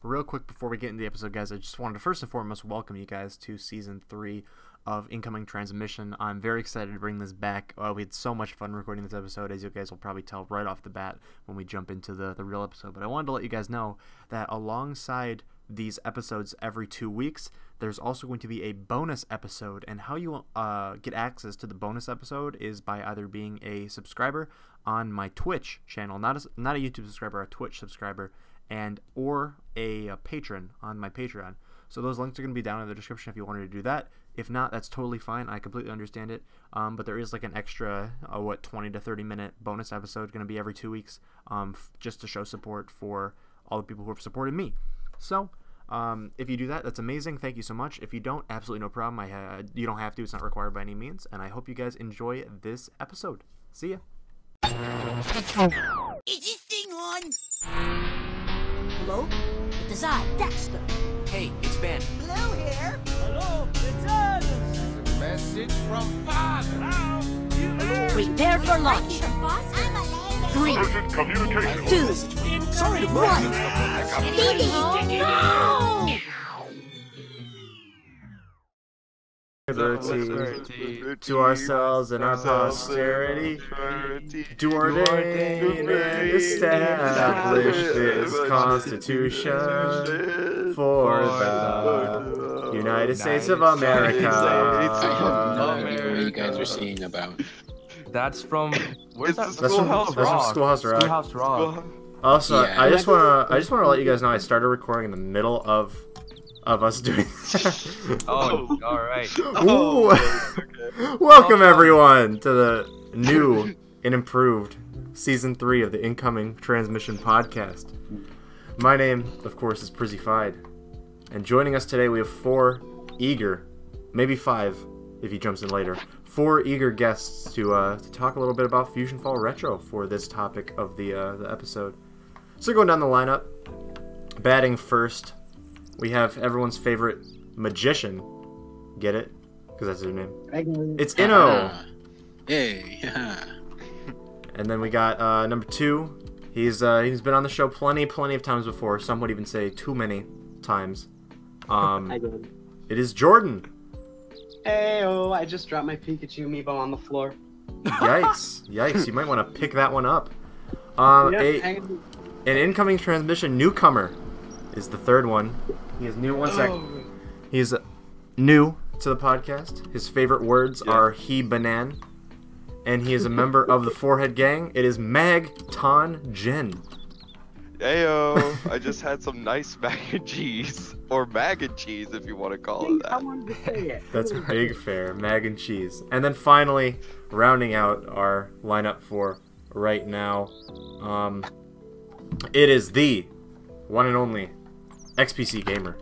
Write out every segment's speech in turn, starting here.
Real quick before we get into the episode, guys, I just wanted to first and foremost welcome you guys to Season 3 of Incoming Transmission. I'm very excited to bring this back. We had so much fun recording this episode, as you guys will probably tell right off the bat when we jump into the real episode. But I wanted to let you guys know that alongside these episodes every 2 weeks, there's also going to be a bonus episode. And how you get access to the bonus episode is by either being a subscriber on my Twitch channel, not a YouTube subscriber, a Twitch subscriber, and or a patron on my Patreon. So those links are going to be down in the description if you wanted to do that. If not, that's totally fine. I completely understand it. But there is like an extra 20 to 30 minute bonus episode going to be every 2 weeks, just to show support for all the people who have supported me. So if you do that, that's amazing. Thank you so much. If you don't, absolutely no problem. You don't have to. It's not required by any means. And I hope you guys enjoy this episode. See ya. Is this thing on? Hello? It's I, Dexter. Hey, it's Ben. Blue here. Hello, it's us. Message from Father. Hello. Prepare for launch. 3, 2, Sorry to 1. Diddy! No! Liberty to ourselves and our posterity, to ordain and establish this Constitution for the United States of America. I have no idea what you guys are singing about. That's from where's that? That's from Schoolhouse Rock. Schoolhouse Rock. Also, Yeah. I just want to let you guys know I started recording in the middle of us doing that. Oh, all right. Ooh. Welcome everyone to the new and improved Season 3 of the Incoming Transmission podcast. My name, of course, is przzyfied, and joining us today we have 4 eager, maybe 5 if he jumps in later, 4 eager guests to talk a little bit about Fusion Fall Retro for this topic of the episode. So going down the lineup, batting first, we have everyone's favorite magician. Get it? Because that's her name. It's Inno. Hey, yeah. And then we got number 2. He's been on the show plenty of times before. Some would even say too many times. It is Jordan. Heyo, I just dropped my Pikachu amiibo on the floor. Yikes! Yikes! You might want to pick that one up. An incoming transmission newcomer is the third one. He is new. One sec. He's new to the podcast. His favorite words are he banan, and he is a member of the Forehead Gang. It is Mag Ton Jin. Heyo, I just had some nice mac and cheese, or mac and cheese if you want to call it I that. wanted to say it. That's big fair. Mag and cheese. And then finally, rounding out our lineup for right now, it is the one and only XPC Gamer.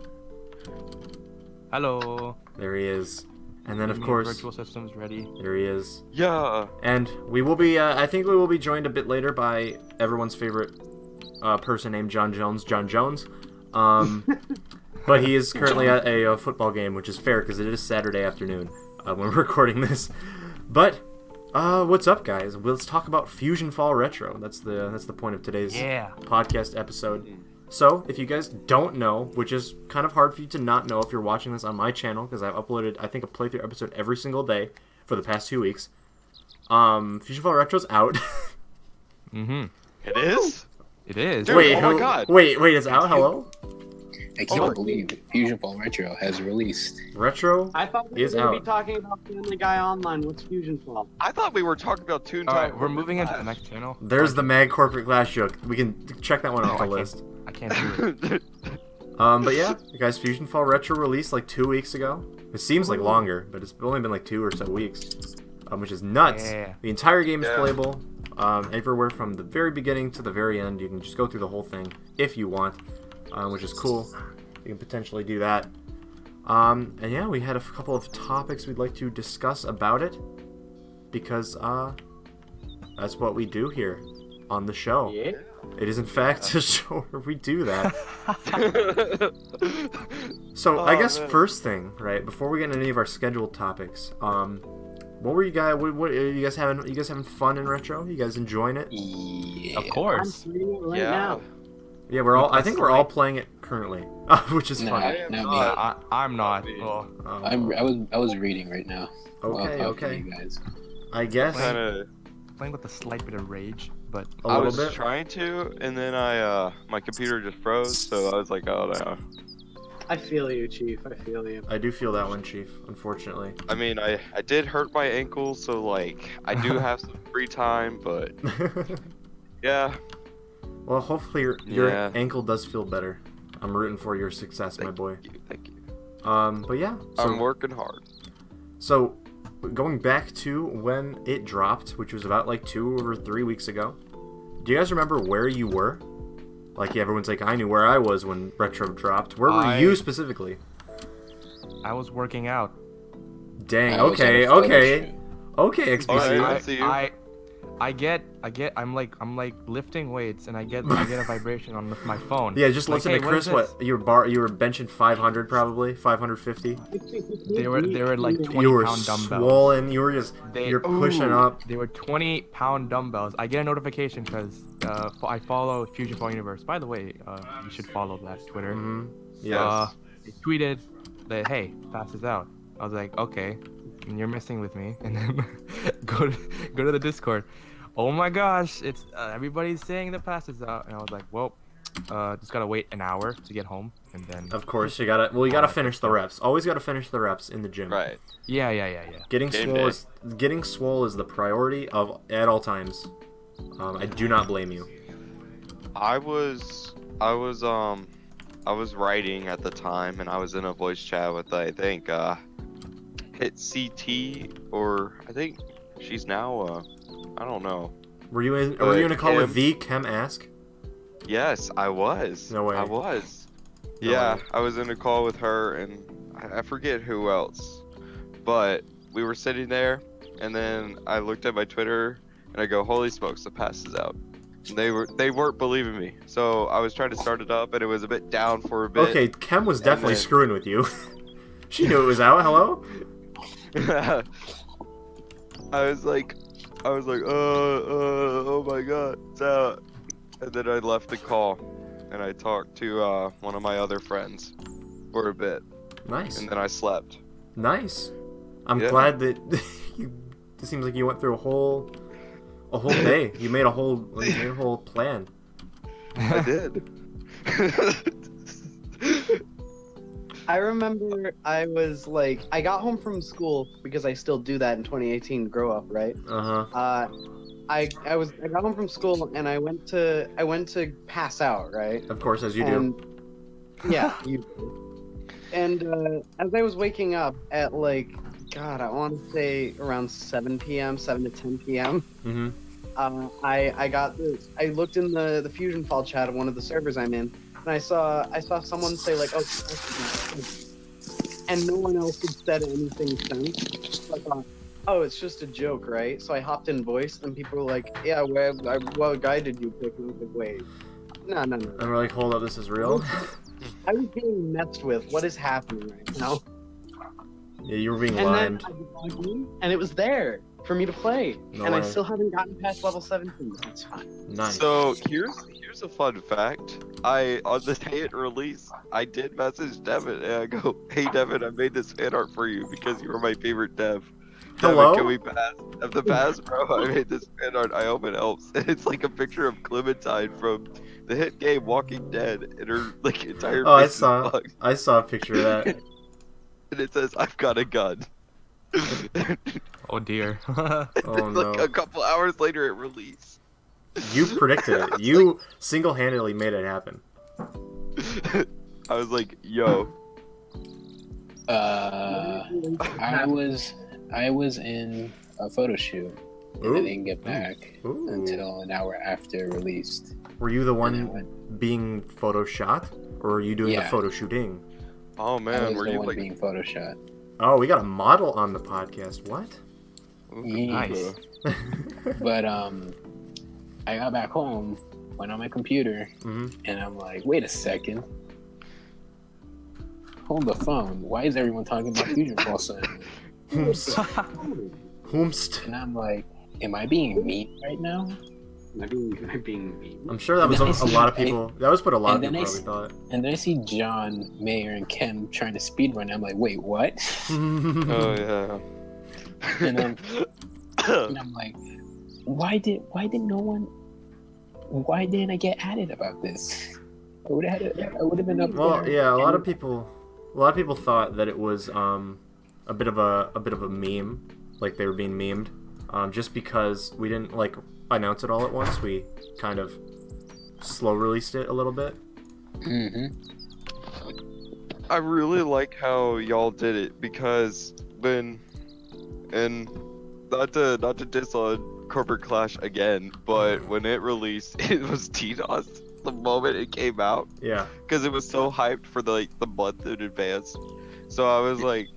Hello. There he is. And then, of course, Virtual systems ready. there he is. Yeah. And we will be, I think we will be joined a bit later by everyone's favorite person named John Jones. But he is currently at a football game, which is fair because it is Saturday afternoon when we're recording this. But what's up, guys? Let's talk about Fusion Fall Retro. That's the point of today's podcast episode. So, if you guys don't know, which is kind of hard for you to not know if you're watching this on my channel, because I've uploaded, I think, a playthrough episode every single day for the past 2 weeks. Fusion Fall Retro's out. Mm-hmm. It is? It is. Dude, Wait, oh my god. Wait, it's out? Hello? I can't believe Fusion Fall Retro has released. Retro I thought we were is going to be out. talking about Family Guy Online. What's Fusion Fall? I thought we were talking about Toon Time. Alright, we're moving into the next channel. There's the Mag Corporate Clash joke. We can check that one off the list. I can't do it. But yeah, guys, Fusion Fall Retro released like 2 weeks ago. It seems like longer, but it's only been like 2 or so weeks, which is nuts. Yeah. The entire game is playable, everywhere from the very beginning to the very end. You can just go through the whole thing if you want, which is cool. You can potentially do that. And yeah, we had a couple of topics we'd like to discuss about it, because that's what we do here on the show. Yeah. It is in fact a show where we do that. So I guess first thing, right, before we get into any of our scheduled topics, what were you guys? What you guys having? You guys having fun in retro? You guys enjoying it? Yeah. Of I'm course. playing it right Yeah. now. Yeah, we're all. I think we're all playing it currently, which is No, funny. am not not. me. I'm not. Me. Oh, I was reading right now. while Okay, talking to okay. you guys. I guess Kind of. playing with a slight bit of rage, but a I little was bit. trying to, and then my computer just froze, so I was like, oh no. I feel you, Chief. I feel you. I do feel that one, Chief. Unfortunately. I mean, I did hurt my ankle, so like I do have some free time, but yeah. Well, hopefully your Yeah. ankle does feel better. I'm rooting for your success, my boy. Thank you. But yeah. I'm working hard. So, going back to when it dropped, which was about like 2 or 3 weeks ago. Do you guys remember where you were? Like everyone's like, I knew where I was when Retro dropped. Where were you specifically? I was working out. Dang. I was at Okay. a photo Okay. shoot. Okay. XBC. Alright. I see you. I'm like lifting weights and I get a vibration on my phone. Yeah, just Like, listen hey, to what is Chris. What you were benching 500 probably 550. They were like 20 You were pound dumbbells. swollen. You were just you're pushing up. They were 20-pound dumbbells. I get a notification because I follow Fusion Fall Universe. By the way, you should follow that Twitter. Yeah. They tweeted that, hey, Fast is out. I was like, okay, you're messing with me. And then go to the Discord. Oh my gosh, it's everybody's saying the Fast is out, and I was like, well, just gotta wait an hour to get home, and then. Of course, you gotta finish the reps. Always gotta finish the reps in the gym. Right. Yeah. Getting Game swole day. getting swole is the priority at all times. I do not blame you. I was writing at the time, and I was in a voice chat with I think Hit CT, or I think she's now I don't know. Were you in a call with Kim- the Chem Ask? Yes, I was. No way. I was. No Yeah, way. I was in a call with her, and I forget who else, but we were sitting there, and then I looked at my Twitter, and I go, "Holy smokes, the pass is out." And they weren't believing me, so I was trying to start it up, and it was a bit down for a bit. Okay, Chem was definitely then- screwing with you. She knew it was out. Hello? I was like, oh my god, it's out. And then I left the call, and I talked to one of my other friends for a bit, Nice. and then I slept. Nice. I'm Yeah. glad that it seems like you went through a whole day. You made a whole plan. I did. I remember I was like, I got home from school because I still do that in 2018, grow up, right? Uh-huh. I got home from school and I went to pass out, right? Of course, as you do. And, yeah, you. And as I was waking up at like, God, I want to say around 7 p.m., 7 to 10 p.m. Mm-hmm. I looked in the Fusion Fall chat of one of the servers I'm in, and I saw someone say like, "Oh," and no one else had said anything since. So I thought, "Oh, it's just a joke, right?" So I hopped in voice, and people were like, "Yeah, what guy did you pick?" And I was like, "Wait, no." And we're like, hold up, this is real? I was being messed with. What is happening right now? Yeah, you were being And limed. then I logged in, and it was there for me to play, No and I way. still haven't gotten past level 17. That's fine. Nice. So here's a fun fact. On the day it released, I did message Devin, and I go, "Hey Devin, I made this fan art for you because you were my favorite dev. Hello? Devin, can we pass? Of the pass, bro, I made this fan art. I hope it helps." And it's like a picture of Clementine from the hit game Walking Dead, and her like entire Oh, face is bugged. I saw a picture of that. And it says, "I've got a gun." Oh dear. Oh Like no. a couple hours later, it released. You predicted it. You single-handedly made it happen. I was like, "Yo." I was in a photo shoot, and Ooh. I didn't get back Ooh. until an hour after it released. Were you the And I one went, being photo shot? Or were you doing the Yeah. photo shooting? Oh I man, was were the you one like? being photoshopped. Oh, we got a model on the podcast. What? Yeah. Nice. But I got back home, went on my computer, Mm-hmm. and I'm like, wait a second. Hold the phone. Why is everyone talking about Fusion Fall suddenly? Whomst. Whomst. And I'm like, am I being mean right now? Am I being mean? I'm sure that was a lot of people. That was what a lot of and people then probably thought. And then I see John, Mayor, and Ken trying to speedrun. I'm like, wait, what? Oh yeah. And I'm like, why didn't I get added about this? I would have been up Well, there. yeah, a lot of people thought that it was a bit of a meme, like they were being memed, just because we didn't like announce it all at once. We kind of slow released it a little bit. I really like how y'all did it because not to diss on Corporate Clash again, but when it released, it was DDoS the moment it came out. Yeah. Because it was so hyped for the month in advance. So I was like,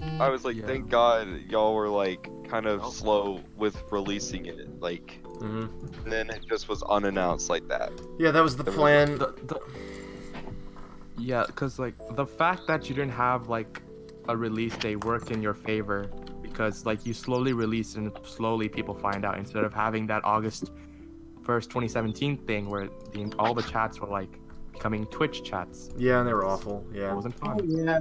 Yeah. thank God y'all were like kind of slow with releasing it, like, and then it just was unannounced like that. Yeah, that was the plan. Yeah, because like the fact that you didn't have like a release date worked in your favor, because like you slowly release and slowly people find out, instead of having that August 1st 2017 thing where all the chats were like becoming Twitch chats. Yeah, and they were awful. Yeah. It wasn't Oh, fun. yeah.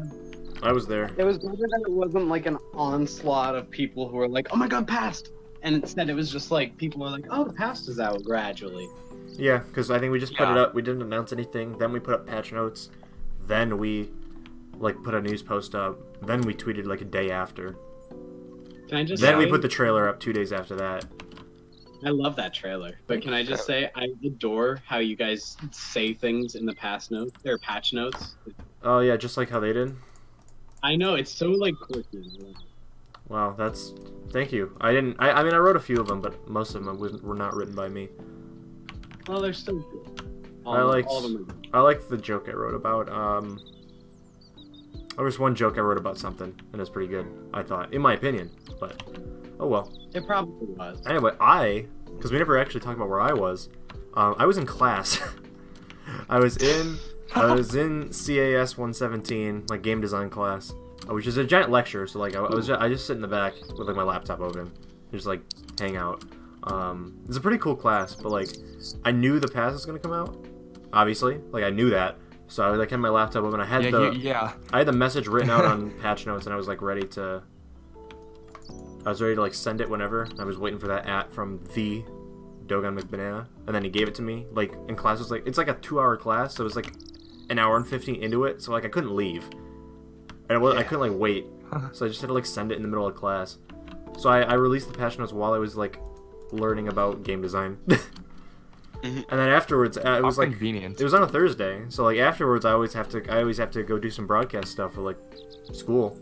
I was there. It was better that it wasn't like an onslaught of people who were like, oh my god, past! And instead it was just like, people were like, oh, the past is out gradually. Yeah, because I think we just put it Yeah. up. We didn't announce anything. Then we put up patch notes. Then we like put a news post up. Then we tweeted like a day after. Can I just Then say, we put the trailer up 2 days after that. I love that trailer, but can I just say, I adore how you guys say things in the past notes, or patch notes. Oh yeah, just like how they did. I know, it's so like quirky. Wow, that's. Thank you. I didn't. I mean, I wrote a few of them, but most of them were not written by me. Well, they're still good. I liked. all of them are good. I liked the joke I wrote about. There was one joke I wrote about something, and it's pretty good. I thought, in my opinion, but oh well. It probably was. Anyway, because we never actually talked about where I was. I was in class. I was in CAS 117, like game design class, which is a giant lecture. So like I just sit in the back with like my laptop open, just like hang out. It's a pretty cool class, but like I knew the pass was gonna come out. Obviously, like I knew that, so I like had my laptop open. I had I had the message written out on patch notes, and I was like ready to. I was ready to like send it whenever. I was waiting for that from the Dogon McBanana, and then he gave it to me. Like in class, was like it's like a 2-hour class, so it was like an hour and 15 into it. So like I couldn't leave, and I couldn't like wait. So I just had to like send it in the middle of class. So I released the patch notes while I was like learning about game design. And then afterwards, it was like convenient. It was on a Thursday, so like afterwards, I always have to go do some broadcast stuff for like school,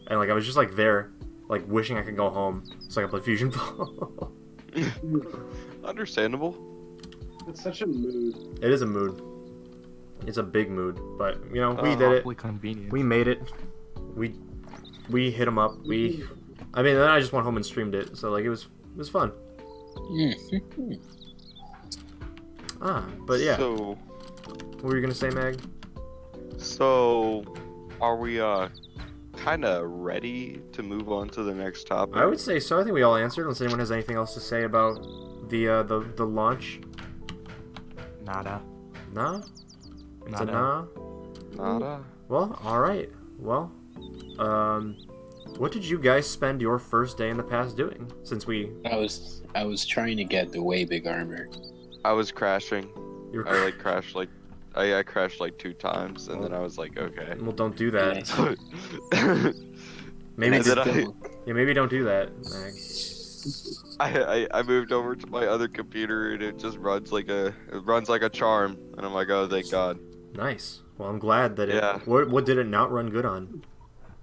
and like I was just like there, like wishing I could go home so I could play Fusion Ball. Understandable. It's such a mood. It is a mood. It's a big mood, but you know we did it. Awfully convenient. We made it. We hit them up. I mean, then I just went home and streamed it, so like it was fun. But yeah. So, What were you gonna say, Mag? so are we kind of ready to move on to the next topic? I would say so. I think we all answered. Unless anyone has anything else to say about the launch. Nada. Nah. It's a Nada. nah. Nada. Well, all right. Well, what did you guys spend your first day in the past doing? Since we I was trying to get the way big armor. I was crashing. you were I like crashed like I crashed like 2 times, and then I was like, okay. well, don't do that. Maybe And then maybe don't do that, Mag. I moved over to my other computer, and it just runs like a charm, and I'm like, oh, thank God. Nice. Well, I'm glad that Yeah. What did it not run good on?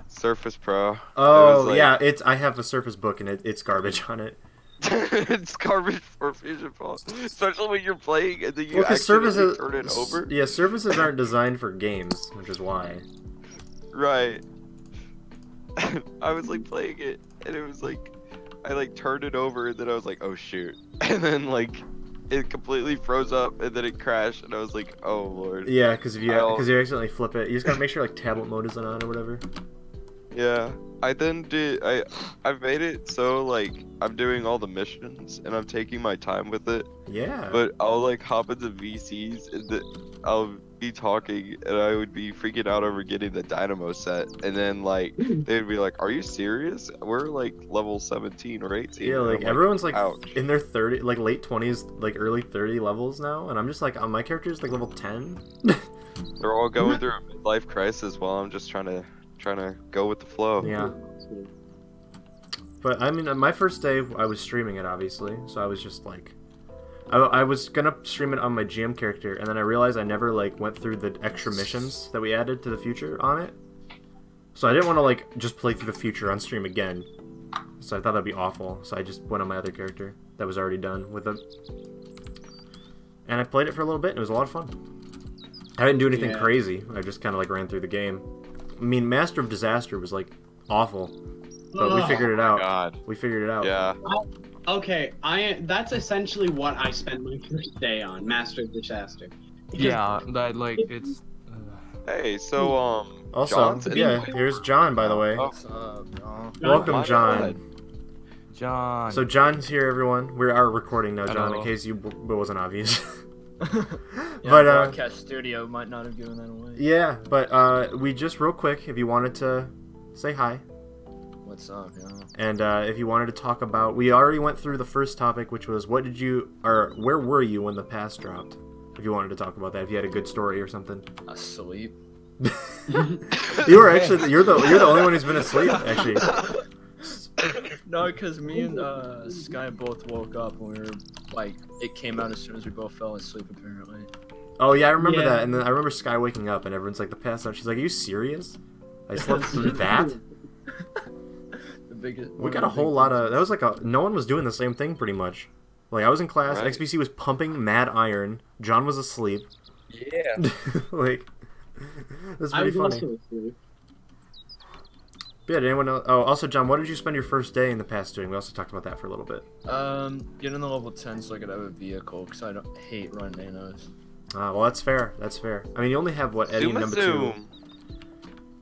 Surface Pro. Oh like- yeah, I have a Surface Book and it's garbage on it. It's garbage for Fusion Ball, especially when you're playing and then you Well, because accidentally turn it over. Yeah, Surfaces aren't designed for games, which is why. Right. I was like playing it, and it was like, I like turned it over, and then I was like, oh shoot, and then like it completely froze up, and then it crashed, and I was like, oh lord. Yeah, because you accidentally flip it, you just gotta make sure like tablet mode isn't on or whatever. Yeah. I then did. I've made it so like I'm doing all the missions and I'm taking my time with it. Yeah. But I'll like hop into VCs and I'll be talking and I would be freaking out over getting the dynamo set, and then like they'd be like, "Are you serious? We're like level 17 or 18." Yeah, And like I'm everyone's like ouch. in their 30, like late 20s, like early 30 levels now, and I'm just like, my character's like level 10. They're all going through a midlife crisis while I'm just trying to go with the flow. Yeah. But I mean, my first day, I was streaming it obviously, so I was just like, I was gonna stream it on my GM character, and then I realized I never like went through the extra missions that we added to the future on it. So I didn't want to like just play through the future on stream again. So I thought that'd be awful. So I just went on my other character that was already done with it, and I played it for a little bit, and it was a lot of fun. I didn't do anything crazy. I just kind of like ran through the game. I mean, Master of Disaster was like awful, but we figured it out. God. We figured it out. Yeah. Okay, that's essentially what I spent my first day on, Master of Disaster. Because Yeah, that like it's. Hey, so Also, John's in yeah, it? here's John, by the way. Oh. What's up, y'all? Welcome, my John. God. John. So John's here, everyone. We are recording now, John, in Hello. case it wasn't obvious. Yeah, But, broadcast studio might not have given that away. Yeah, but we just real quick, if you wanted to say hi, What's up, y'all? and if you wanted to talk about, we already went through the first topic, which was where were you when the pass dropped? If you wanted to talk about that, if you had a good story or something. Asleep. You were actually you're the only one who's been asleep actually. No, because me and Sky both woke up and we were like, it came out as soon as we both fell asleep, apparently. Oh yeah, I remember Yeah. that, and then I remember Sky waking up and everyone's like the pass out. She's like, "Are you serious? I slept through that." The biggest. We got a whole lot of that was like no one was doing the same thing pretty much. Like I was in class, Right. XBC was pumping mad iron, John was asleep. Yeah. Like that's I pretty was funny. also asleep. Yeah, did anyone else? Oh, also John, what did you spend your first day in the past doing? We also talked about that for a little bit. Getting the level 10 so I could have a vehicle, because I don't hate run nanos. Well, that's fair. That's fair. I mean, you only have what Eddie Zoom number zoom.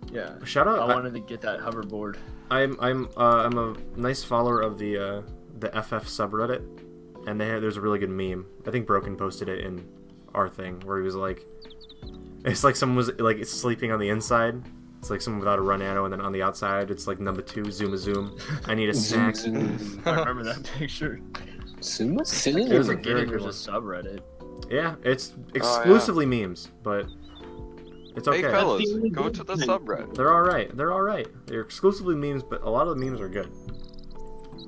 2. Yeah. Shout out. I wanted to get that hoverboard. I'm a nice follower of the FF subreddit, and there's a really good meme. I think Broken posted it in our thing where he was like, it's like someone was like sleeping on the inside. It's like someone without a run nano, and then on the outside it's like number 2, zoom a zoom. I need a snack. I remember that picture. Suma I Sim. keep very forgetting good there's a subreddit. Yeah, it's exclusively memes, but it's okay. Hey fellas, That's the only go good to the thing. subreddit. They're all right. They're all right. They're exclusively memes, but a lot of the memes are good,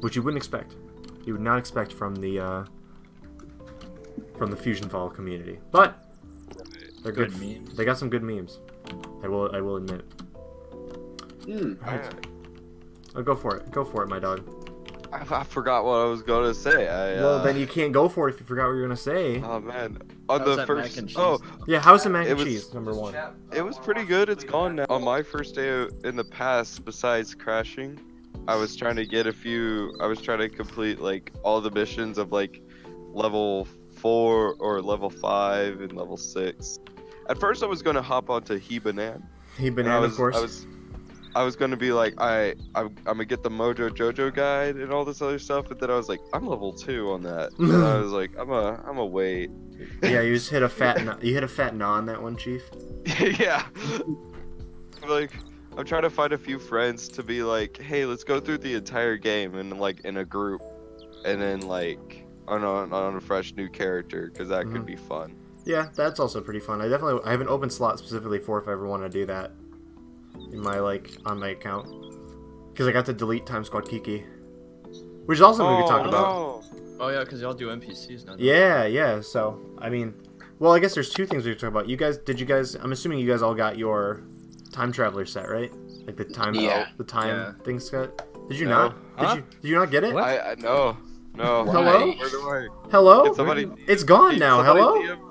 which you wouldn't expect. You would not expect from the Fusion Fall community, but they're good. Good memes. They got some good memes. I will admit. Alright. Oh, go for it. Go for it, my dog. I forgot what I was gonna say. Well, then you can't go for it if you forgot what you were gonna say. Oh man, on How's the that first. mac and cheese? Oh, Yeah, House of Mac it and was- Cheese, number 1. it was pretty good. It's gone now. On my first day in the past, besides crashing, I was trying to get I was trying to complete like all the missions of like level 4 or level 5 and level 6. At first, I was gonna hop onto He Banan. He And banana, of course. I was gonna be like, I'm gonna get the Mojo Jojo guide and all this other stuff, but then I was like, I'm level 2 on that. And I was like, I'm a wait. Yeah, you just hit a fat. You hit a fat gnaw on that one, Chief. Yeah. Like, I'm trying to find a few friends to be like, hey, let's go through the entire game and like in a group, and then like on a fresh new character, because that could be fun. Yeah, that's also pretty fun. I have an open slot specifically for if I ever want to do that in my on my account, because I got to delete Time Squad Kiki, which is also something we could talk about. No. Oh yeah, because y'all do NPCs now. Yeah. So I mean, well, I guess there's 2 things we could talk about. Did you guys? I'm assuming you guys all got your time traveler set, right? Like the time, Yeah. the time Yeah. thing set. Did you No. not? Huh? Did you not get it? What? I no. Hello? Where do I? Hello? Did somebody? It's gone did now. somebody Hello? DM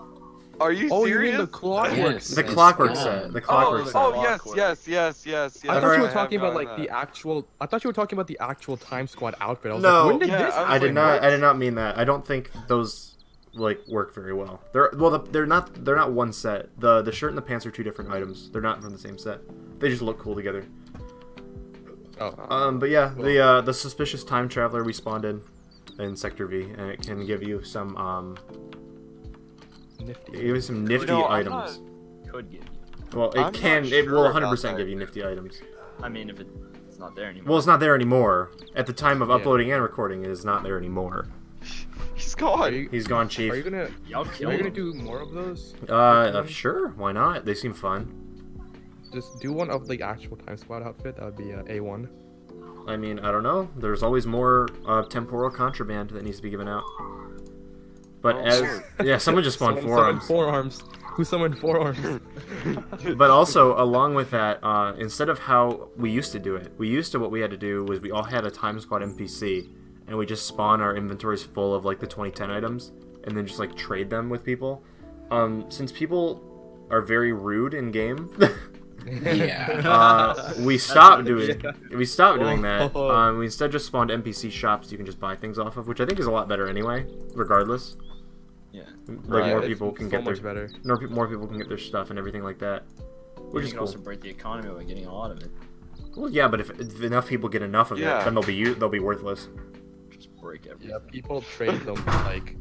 Are you Oh, you serious? mean the clockwork? Yes. The It's clockwork gone. set. The Oh, clockwork set. oh yes, Clockwork. yes. I I've thought you were already- talking about I've like gotten the actual. I thought you were talking about the actual Time Squad outfit. I was No. like, when did Yeah, this? I was I did like, not. what? I did not mean that. I don't think those work very well. They're not one set. The shirt and the pants are 2 different items. They're not from the same set. They just look cool together. Oh. But yeah, the suspicious time traveler we spawned in Sector V, and it can give you some Nifty. give you some nifty No, I'm items. Could give you. Well, it I'm can. not It will sure about 100% that. give you nifty items. I mean, if it's not there anymore. Well, it's not there anymore. At the time of Yeah. uploading and recording, it is not there anymore. He's Are gone. you, He's gone, are Chief. you gonna Y'all are kill you gonna him. do more of those? Sure. Why not? They seem fun. Just do one of the actual Time Squad outfit. That would be A1. I mean, I don't know. There's always more temporal contraband that needs to be given out. But yeah, someone just spawned Summoned forearms. forearms. Who summoned forearms? But also, along with that, instead of how we used to do it, what we had to do was we all had a Time Squad NPC, and we just spawn our inventories full of like the 2010 items, and then just like trade them with people. Since people are very rude in game, Yeah. we stopped doing that. We instead just spawned NPC shops you can just buy things off of, which I think is a lot better anyway, regardless. Yeah. Like Right. more It's people can so get their much better. more people can get their stuff and everything like that, which You is can cool. also break the economy by getting a lot of it. Well, yeah, but if enough people get enough of Yeah. it, then they'll be worthless. Just break everything. Yeah, people trade them like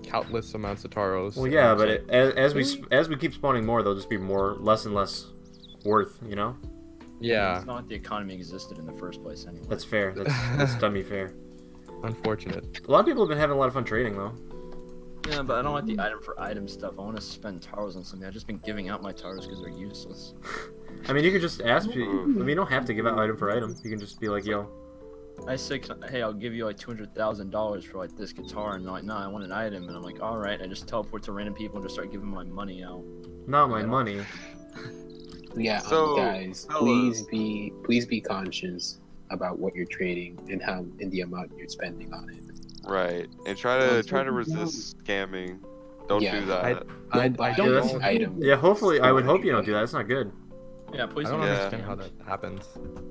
countless amounts of taros. Well, yeah, and but it's as we keep spawning more, they'll just be less and less worth. You know, yeah, It's not like the economy existed in the first place anyway. that's fair. That's dummy fair. unfortunate. A lot of people have been having a lot of fun trading though. Yeah, but I don't like the item for item stuff. I want to spend taros on something. I've just been giving out my taros because they're useless. I mean, you could just ask people. I mean, you don't have to give out item for item. You can just be like, yo. I say, hey, I'll give you like $200,000 for like this guitar, and they're like, nah, I want an item, and I'm like, all right. I just teleport to random people and just start giving my money out. Not my money. Yeah, So, guys, fellas. please be conscious about what you're trading and the amount you're spending on it. Right, and try to resist scamming. Don't Yeah, do that. I Don't buy don't that's- any item. Yeah, hopefully, I would hope you don't do that. It's not good. Yeah, please I don't don't Yeah. understand how that happens.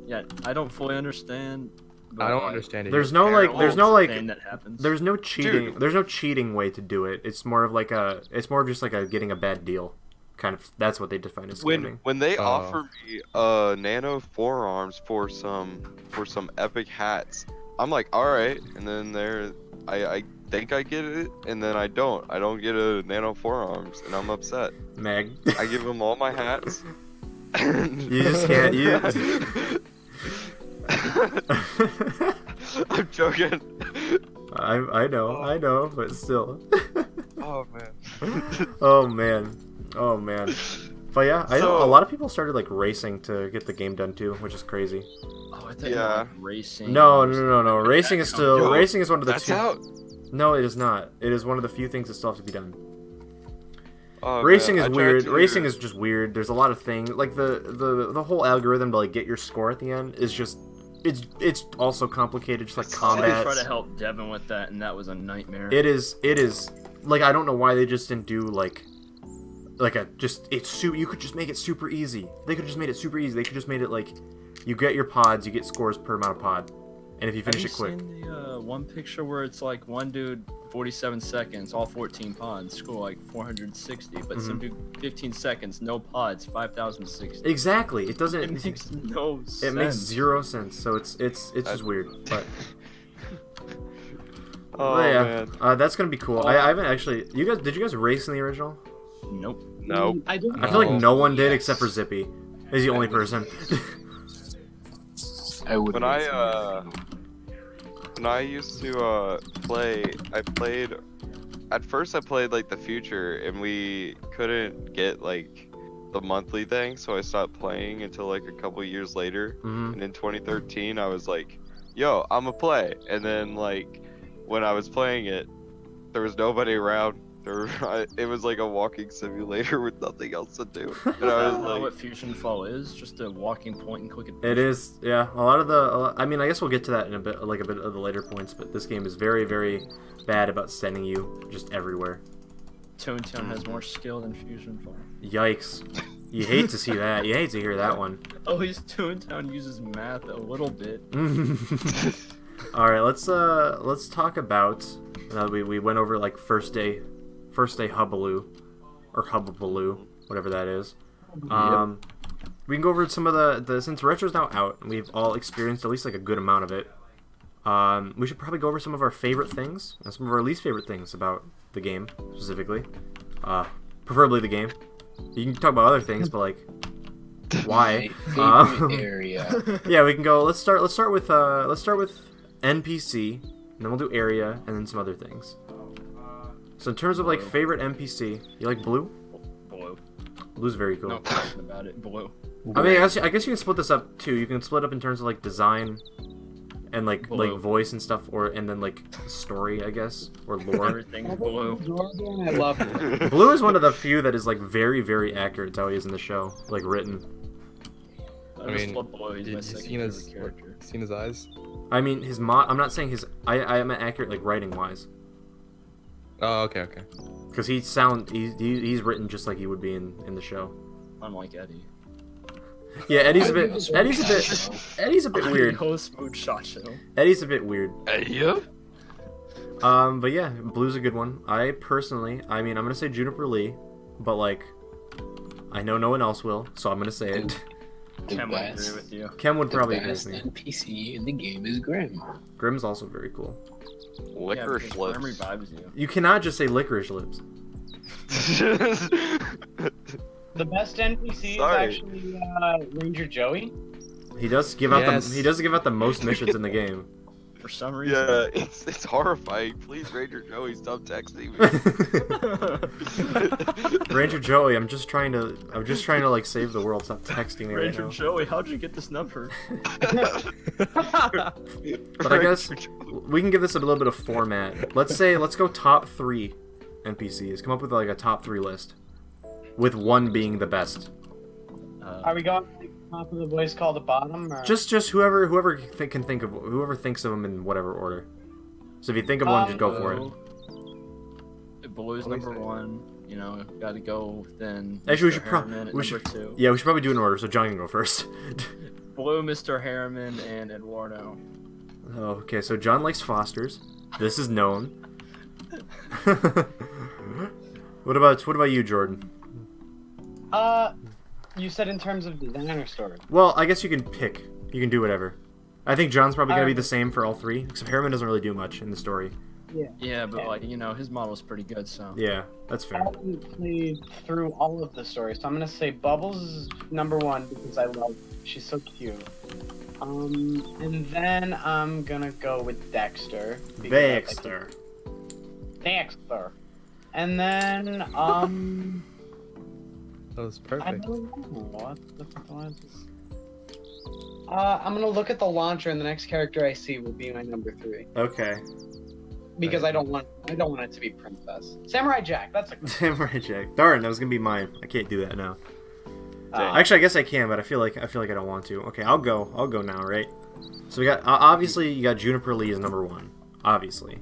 Yeah, I don't fully understand. But, I don't like, understand it. There's either. no like, there's no like, thing that happens. there's no cheating. Dude. There's no cheating way to do it. It's more of like it's more of just like getting a bad deal, kind of. That's what they define as scamming. When they Oh. offer me nano forearms for some epic hats, I'm like, all right, and then I think I get it, and then I don't get a nano forearms, and I'm upset. Meg. I give them all my hats. You just can't. I'm joking. I know, but still. Oh man. Oh man. But yeah, I know a So- lot of people started like racing to get the game done too, which is crazy. Oh, I thought you Yeah. meant, like, racing. No. Racing is still Yo, racing is one of the That's two. out. No, it is not. It is one of the few things that still have to be done. Oh, Racing man, is I tried weird. to- Racing is just weird. There's a lot of things like the whole algorithm to like get your score at the end is just it's also complicated, just like It's I combat. tried to help Devin with that, and that was a nightmare. It is like I don't know why they just didn't do like you could just make it super easy. They could have just made it super easy. They could just made it like you get your pods, you get scores per amount of pod, and if you Have finish you it quick. seen the one picture where it's like one dude 47 seconds, all 14 pods, score like 460, but some dude 15 seconds, no pods, 5,060. Exactly. It doesn't. It makes no sense. It makes zero sense. So it's just weird. But Oh but yeah, man. that's gonna be cool. I haven't actually. Did you guys race in the original? Nope. No. I didn't. I feel like no one did Yes. except for Zippy. He's the only person. I would. When I used to play, I played. At first, I played like the future, and we couldn't get like the monthly thing, so I stopped playing until like a couple years later. Mhm. And in 2013, I was like, "Yo, I'ma play." And then like when I was playing it, there was nobody around. It was like a walking simulator with nothing else to do. And I I was don't know like, what Fusion Fall is, just a walking point and click it. It is, yeah. A lot of the. I mean, I guess we'll get to that in a bit of the later points. But this game is very, very bad about sending you just everywhere. Toontown has more skill than Fusion Fall. Yikes! You hate to see that. You hate to hear that one. At least Toontown uses math a little bit. All right, let's talk about. We went over like first day Hubbaloo, or Hubbaloo, whatever that is. we can go over some of the since Retro's now out and we've all experienced at least like a good amount of it. We should probably go over some of our favorite things and some of our least favorite things about the game specifically. Preferably the game. You can talk about other things, but like why? My favorite area. Yeah, we can go. Let's start with NPC, and then we'll do area, and then some other things. So in terms of like favorite NPC, you like Blue? Blue. Blue's very cool. No question about it. Blue. I mean, I guess you can split this up too. You can split up in terms of like design and like voice and stuff, or and then like story, I guess, or lore. Everything's blue. I love it. Blue is one of the few that is like very, very accurate to how he is in the show, like written. I mean, Blue. He's my you second seen his favorite character. seen his eyes? I mean, I'm not saying his. I am accurate like writing wise. Oh, okay, okay. Because he's written just like he would be in the show. Unlike Eddie. Yeah, Eddie's a bit weird. Host Mood Shot Show. Eddie's a bit weird. Yeah. But yeah, Blue's a good one. I personally, I mean, I'm gonna say Juniper Lee, but like, I know no one else will, so I'm gonna say it. Ken would agree with you. Ken would probably The agree best with me. NPC in the game is Grim. Grimm's also very cool. Licorice because lips. Grim revives you. You cannot just say licorice lips. The best NPC Sorry. is actually Ranger Joey. He does give out Yes. the most missions in the game. For some reason. Yeah, it's horrifying. Please, Ranger Joey, stop texting me. Ranger Joey, I'm just trying to like save the world. Stop texting me right Ranger now. Joey, how'd you get this number? But I guess we can give this a little bit of format. Let's go top 3 NPCs. Come up with like a top 3 list, with one being the best. Are we going like, top of the voice call the bottom? Or? Just whoever can think of whoever thinks of them in whatever order. So if you think of one, just go for it. Blue's number 1. You know, gotta go then. Actually, we Mr. should Harriman at we number should 2. yeah we should probably do it in order. So John can go first. Blue, Mr. Harriman, and Eduardo. Oh, okay, so John likes Fosters. This is known. What about you, Jordan? You said in terms of design or story. Well, I guess you can pick. You can do whatever. I think John's probably gonna be the same for all 3, except Harriman doesn't really do much in the story. Yeah, but like, you know, his model's pretty good, so. Yeah, that's fair. I haven't played through all of the stories, so I'm gonna say Bubbles is number 1 because I love. She's so cute. And then I'm gonna go with Dexter. Dexter. Dexter. And then That was I perfect. don't know what the fuck was this? I'm gonna look at the launcher, and the next character I see will be my number 3 Okay. because I don't want it to be Princess. Samurai Jack. That's a Samurai Jack. Darn, that was gonna be mine. I can't do that now. Dang. Actually, I guess I can, but I feel like I don't want to. Okay, I'll go now, right? So we got obviously you got Juniper Lee as number 1. Obviously,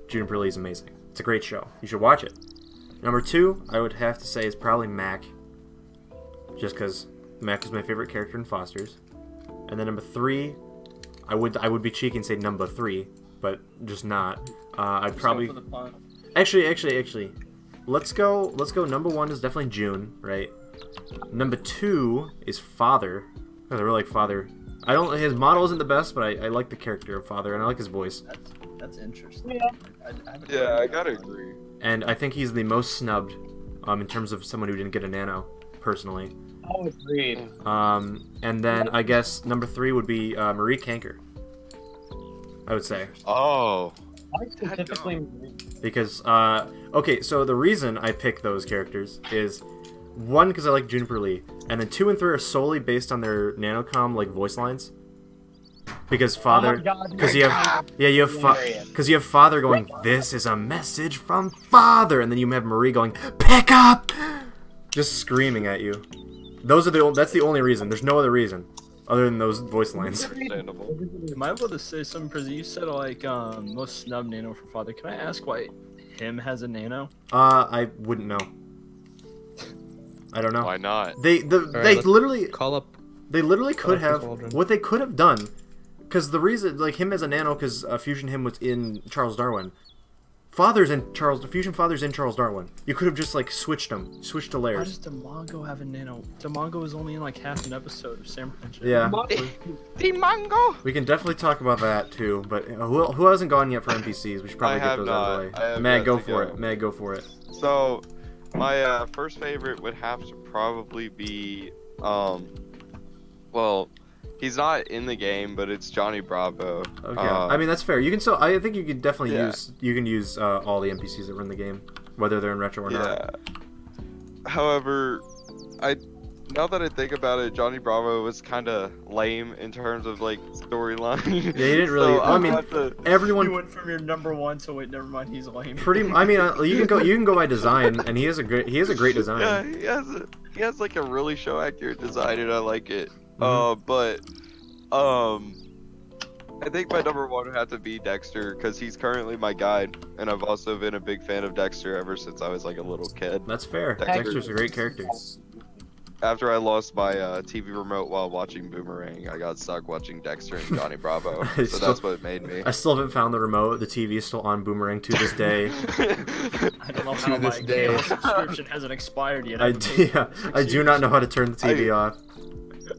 Juniper Lee is amazing. It's a great show. You should watch it. Number 2, I would have to say is probably Mac, just because Mac is my favorite character in Foster's. And then number 3, I would be cheeky and say number 3, but just not. I'd probably actually let's go. Number 1 is definitely June, right? Number 2 is Father, because I really like Father. His model isn't the best, but I like the character of Father, and I like his voice. That's interesting. Yeah. Yeah, I gotta agree. And I think he's the most snubbed, in terms of someone who didn't get a nano, personally. Oh, agreed. And then I guess number 3 would be Marie Kanker. I would say. Oh. Why specifically? Because, okay, so the reason I pick those characters is, 1, because I like Juniper Lee, and then 2 and 3 are solely based on their nanocom, like, voice lines. Because Father, because you have Father going, "This is a message from Father," and then you have Marie going, "Pick up!" just screaming at you. That's the only reason. There's no other reason other than those voice lines. Understandable. Am I able to say something, Prizzy? You said like most snub nano for Father. Can I ask why him has a nano? I wouldn't know. I don't know. Why not? They literally Call up. They literally could Chris have Waldron. what they could have done, because the reason, like, him as a nano, because Fusion him was in Charles Darwin. Father's in Charles. Fusion Father's in Charles Darwin. You could have just like switched them, switched to How layers. does Demongo have a nano? Demongo is only in like half an episode of Samurai Jack. Yeah, The mango. we can definitely talk about that too. But who hasn't gone yet for NPCs? We should probably I get have those out of the not. I way. have Mag, yet go to for go. it. Mag, go for it. So, my first favorite would have to probably be, well, he's not in the game, but it's Johnny Bravo. Okay, I mean that's fair. You can still. I think you could definitely Yeah. use. You can use all the NPCs that were in the game, whether they're in retro or Yeah. not. However, now that I think about it, Johnny Bravo was kind of lame in terms of like storyline. Yeah, he didn't really. So I I'll mean, have to- everyone You went from your #1 to wait, never mind, he's lame. pretty. I mean, you can go by design, and he has a great design. Yeah, he has like a really show accurate design, and I like it. But I think my #1 would have to be Dexter because he's currently my guide, and I've also been a big fan of Dexter ever since I was like a little kid. That's fair. Dexter- Dexter's a great character. After I lost my TV remote while watching Boomerang, I got stuck watching Dexter and Johnny Bravo. So that's what made me. I still haven't found the remote. The TV is still on Boomerang to this day. I don't know how this my day. cable subscription hasn't expired yet. I I've been do, I do not know how to turn the TV off.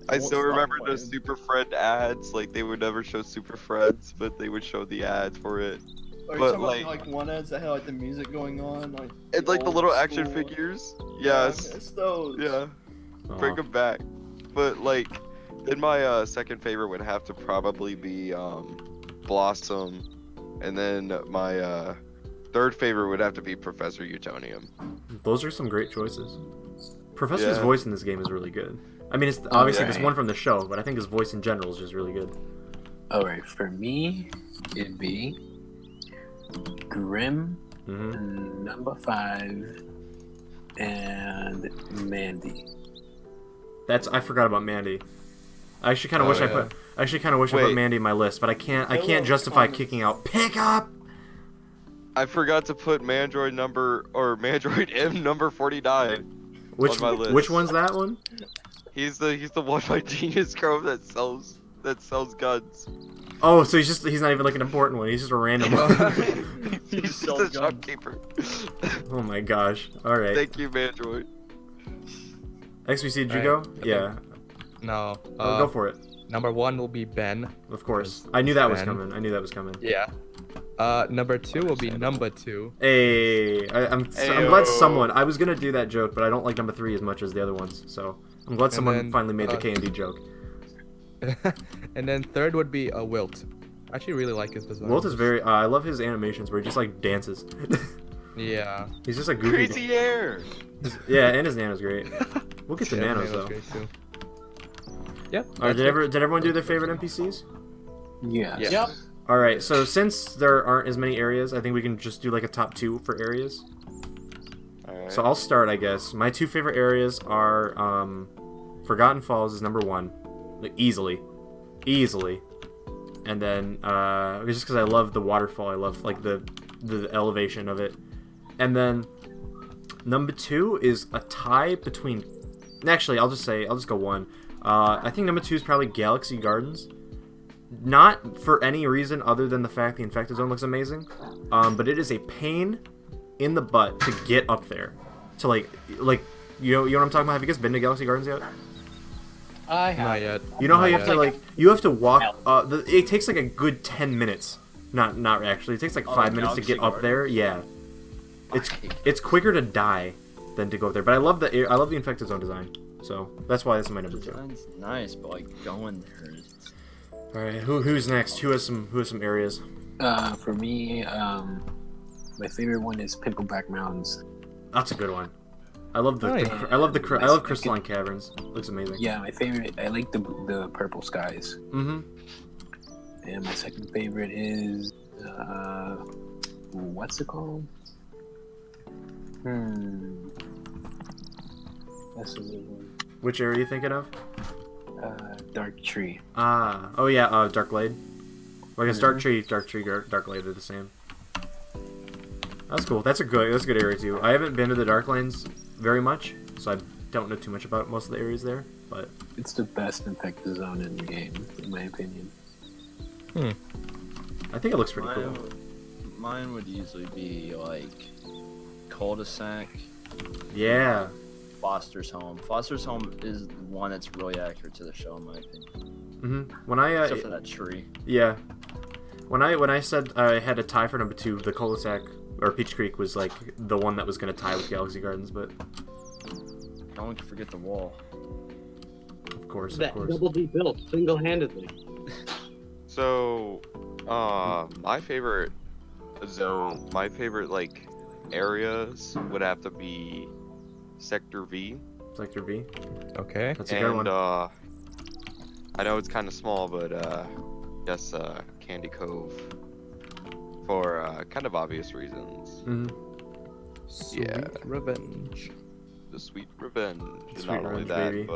I still What's remember that those plan? Super Friend ads. Like they would never show Super Friends, but they would show the ads for it. Are you but, talking like- about like one ads that had like the music going on, like And like the old little action school- figures. Yeah, I Yes. miss those. Yeah. Aw. Bring them back. But like, then my second favorite would have to probably be Blossom, and then my third favorite would have to be Professor Utonium. Those are some great choices. Professor's Yeah. voice in this game is really good. I mean, it's obviously yeah. this one from the show, but I think his voice in general is just really good. Alright, for me, it'd be Grim, Hmm. #5, and Mandy. I forgot about Mandy. I actually kind of wish I yeah. put. I actually kind of wish I put Wait. Mandy in my list, but I can't. I Hello, can't justify comments. kicking out Pickup. I forgot to put Mandroid M number 49. Which On my list. which one's that one? He's the one by Genius Grove that sells guns. Oh, so he's not even like an important one. He's just a random one. He's just sells a guns. shopkeeper. Oh my gosh. All right. Thank you, Mandroid. XBC, did you Alright, go? okay. Yeah. No. Go for it. #1 will be Ben. Of course. I knew that was Ben. coming. I knew that was coming. Yeah. #2 will be #2. Hey, I'm glad someone. I was gonna do that joke, but I don't like #3 as much as the other ones. So I'm glad someone then, finally made the KMD joke. And then third would be Wilt. I actually really like his design. Wilt is very. I love his animations where he just like dances. Yeah. He's just a goofy. Crazy hair. Yeah, and his nano's great. We'll get to Yeah, nanos Nano's though. great too. Yep. All right, that's it. did everyone do their favorite NPCs? Yeah. Yeah. Yep. All right, so since there aren't as many areas, I think we can just do like a top 2 for areas. Alright. So I'll start, I guess. My 2 favorite areas are Forgotten Falls is #1, like, easily, and then just because I love the waterfall, I love like the elevation of it, and then #2 is a tie between. Actually, I'll just go 1. I think #2 is probably Galaxy Gardens. Not for any reason other than the fact the infected zone looks amazing, but it is a pain in the butt to get up there. To like you know what I'm talking about? Have you guys been to Galaxy Gardens yet? I have. Not yet. You know how Not you have yet. to you have to walk. It takes like a good 10 minutes. Not actually. It takes like 5 minutes to Galaxy get up there. Yeah, it's quicker to die than to go up there. But I love the infected zone design. So that's why this is my #2. Design's nice, but like going there is. All right, who's next? Who has some areas? For me, my favorite one is Pimpleback Mountains. That's a good one. I love the Nice. I love Crystalline Caverns. Looks amazing. Yeah, my favorite. I like the purple skies. Mm-hmm. And my second favorite is what's it called? That's a good one. Which area are you thinking of? Dark Tree. Ah, oh yeah, Dark Glade. Well, I guess Dark Tree, Dark Glade are the same. That's cool. That's a good area too. I haven't been to the Darklands very much, so I don't know too much about most of the areas there. But It's the best infected zone in the game, in my opinion. I think it looks pretty cool. Mine would easily be like cul-de-sac, Yeah. Foster's Home. Foster's Home is one that's really accurate to the show, in my opinion. When I Except for that tree. yeah, when I said I had a tie for number 2, the cul-de-sac or Peach Creek was like the one that was gonna tie with Galaxy Gardens, but No one can forget the wall. of course. That Double D built single-handedly. So, my favorite zone, my favorite like areas would have to be Sector V. Sector V. Okay. That's a good one. I know it's kind of small, but yes, Candy Cove for kind of obvious reasons. Sweet Yeah. revenge. The sweet revenge. And Sweet not only revenge, that, baby.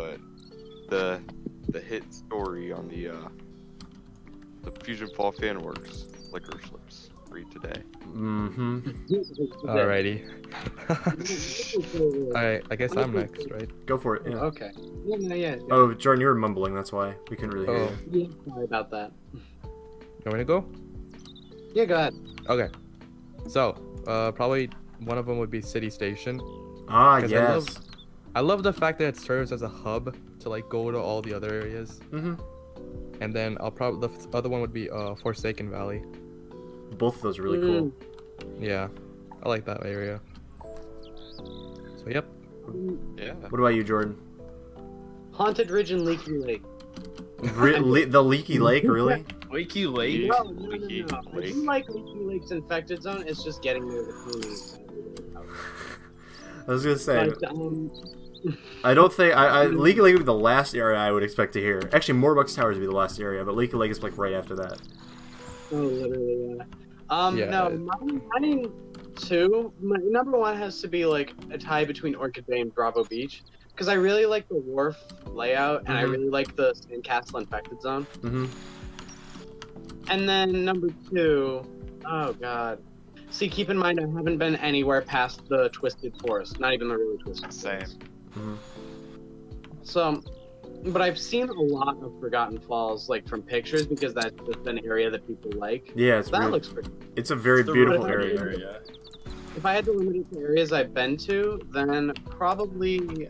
but the hit story on the Fusion Fall Fanworks liquor slips read today. Alrighty. I guess I'm next, right? Go for it. Yeah. Okay. Yeah. Oh, Jordan, you were mumbling. That's why we couldn't really hear Oh. you. Yeah, sorry about that. You want me to go? Yeah, go ahead. Okay. So, probably one of them would be City Station. Ah, 'Cause yes. I love the fact that it serves as a hub to like go to all the other areas. And then the other one would be Forsaken Valley. Both of those are really cool. Yeah, I like that area. So yep. Yeah. What about you, Jordan? Haunted Ridge and Leaky Lake. The Leaky Lake, really? Leaky Lake? No. Leaky I Lake. do like Leaky Lake's infected zone. It's just getting there the cleaning. I was gonna say. But, I don't think Leaky Lake would be the last area I would expect to hear. Actually, Moorbucks Towers would be the last area, but Leaky Lake is like right after that. Oh, literally, yeah. Yeah. No, mine two. My number one has to be like a tie between Orchid Bay and Bravo Beach, because I really like the wharf layout and I really like the Sandcastle infected zone. And then number 2, oh god. See, keep in mind I haven't been anywhere past the Twisted Forest, not even the really Twisted Forest. So, but I've seen a lot of Forgotten Falls, like from pictures, because that's just an area that people like. Yeah, it's that really, looks pretty. it's a very beautiful area. If I had to limit it to areas I've been to, then probably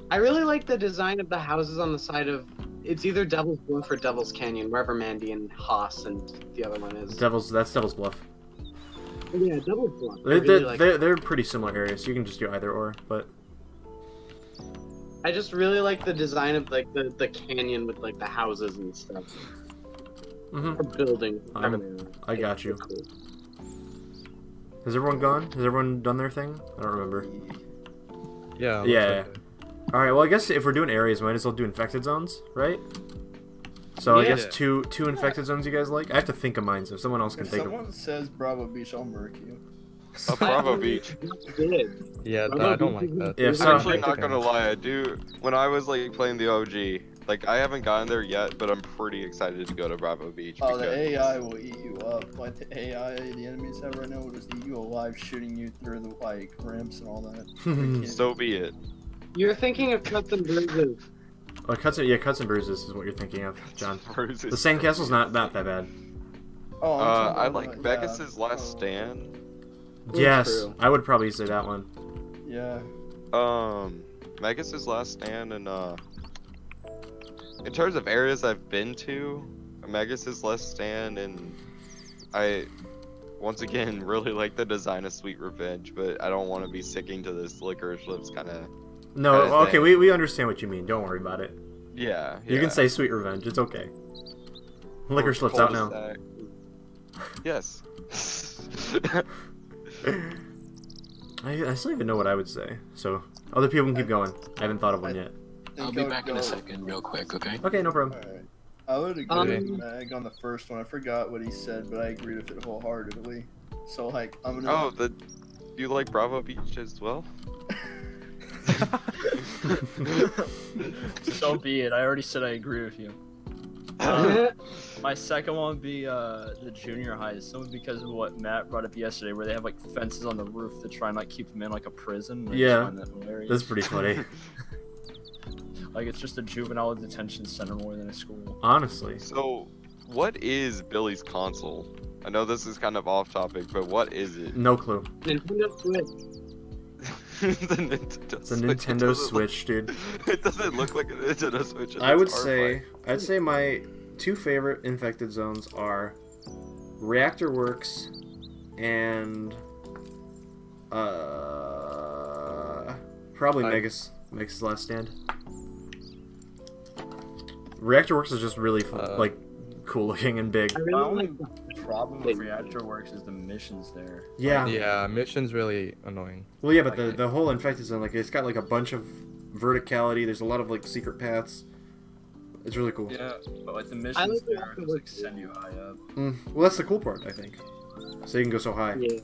I really like the design of the houses on the side of. It's either Devil's Bluff or Devil's Canyon, wherever Mandy and Haas and the other one is. That's Devil's Bluff. Yeah, Devil's Bluff. I really like They're pretty similar areas, so you can just do either or. But I just really like the design of like the canyon with like the houses and stuff. Or buildings. I got you. Has everyone gone? Has everyone done their thing? I don't remember. Yeah. Yeah. All right. Well, I guess if we're doing areas, we might as well do infected zones, right? So I guess two infected zones you guys like. I have to think of mine, so if someone else can If think of. someone says Bravo Beach, I'll murk you. Bravo Beach. Yeah, no, I don't like that. Yeah, I'm actually not gonna lie, I do. When I was like playing the OG, like I haven't gotten there yet, but I'm pretty excited to go to Bravo Beach. Oh, because... the AI will eat you up. Like the AI the enemies have right now will just eat you alive, shooting you through the like ramps and all that. So be it. You're thinking of Cuts and Bruises. Oh, Cuts and Bruises is what you're thinking of, John. The Sandcastle's not that bad. Oh, I like Vegas's Last Stand. Yes, I would probably say that one. Yeah. Vegas's Last Stand, and in terms of areas I've been to, Vegas's Last Stand, and I once again really like the design of Sweet Revenge, but I don't want to be sticking to this licorice lips kind of. No, okay, we understand what you mean. Don't worry about it. Yeah. You can say Sweet Revenge. It's okay. Liquor slips out now. Yes. I still even know what I would say. So other people can keep going. I haven't thought of one yet. I'll be back in a second, real quick, okay? Okay, no problem. Alright. I would agree with Mag on the first one. I forgot what he said, but I agreed with it wholeheartedly. So like, I'm gonna. Oh, you like Bravo Beach as well? So be it. I already said I agree with you. My second one would be the junior high. Simply because of what Matt brought up yesterday, where they have like fences on the roof to try and like keep them in like a prison. I Yeah, just find that hilarious. that's pretty funny. Like it's just a juvenile detention center more than a school. Honestly. So, what is Billy's console? I know this is kind of off topic, but what is it? No clue. Nintendo Switch. The Nintendo It's a Switch. Nintendo Switch, dude. It doesn't look like a Nintendo Switch. and I it's would horrifying. I'd say my two favorite infected zones are Reactor Works and probably Mega's Last Stand. Reactor Works is just really fun, like cool looking and big. I My really only like problem with Reactor Works is the missions there. Yeah. Yeah, mission's really annoying. Well, yeah, but the whole infected zone, like, it's got like a bunch of verticality. There's a lot of like secret paths. It's really cool. Yeah, but like the I missions like the there Reactor just like Works. send you high up. Well, that's the cool part, I think. So you can go so high. Yeah.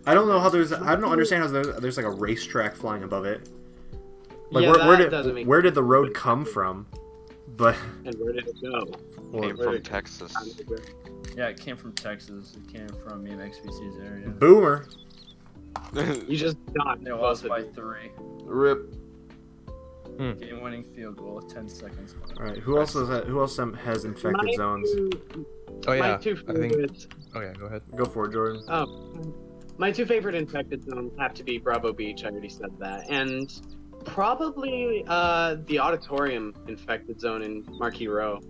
I don't know how I don't understand how there's like a racetrack flying above it. Like Yeah, where where did the road come from? But And where did it go? Came from Texas. Yeah, it came from Texas. It came from me and XBC's area. Boomer. You just died. They lost by 3. Rip. Game-winning field goal with 10 seconds left. All right. Who else has infected zones? Oh yeah, My two I think. favorites. Oh yeah, go ahead. Go for it, Jordan. My two favorite infected zones have to be Bravo Beach. I already said that, and probably the Auditorium infected zone in Marquee Row.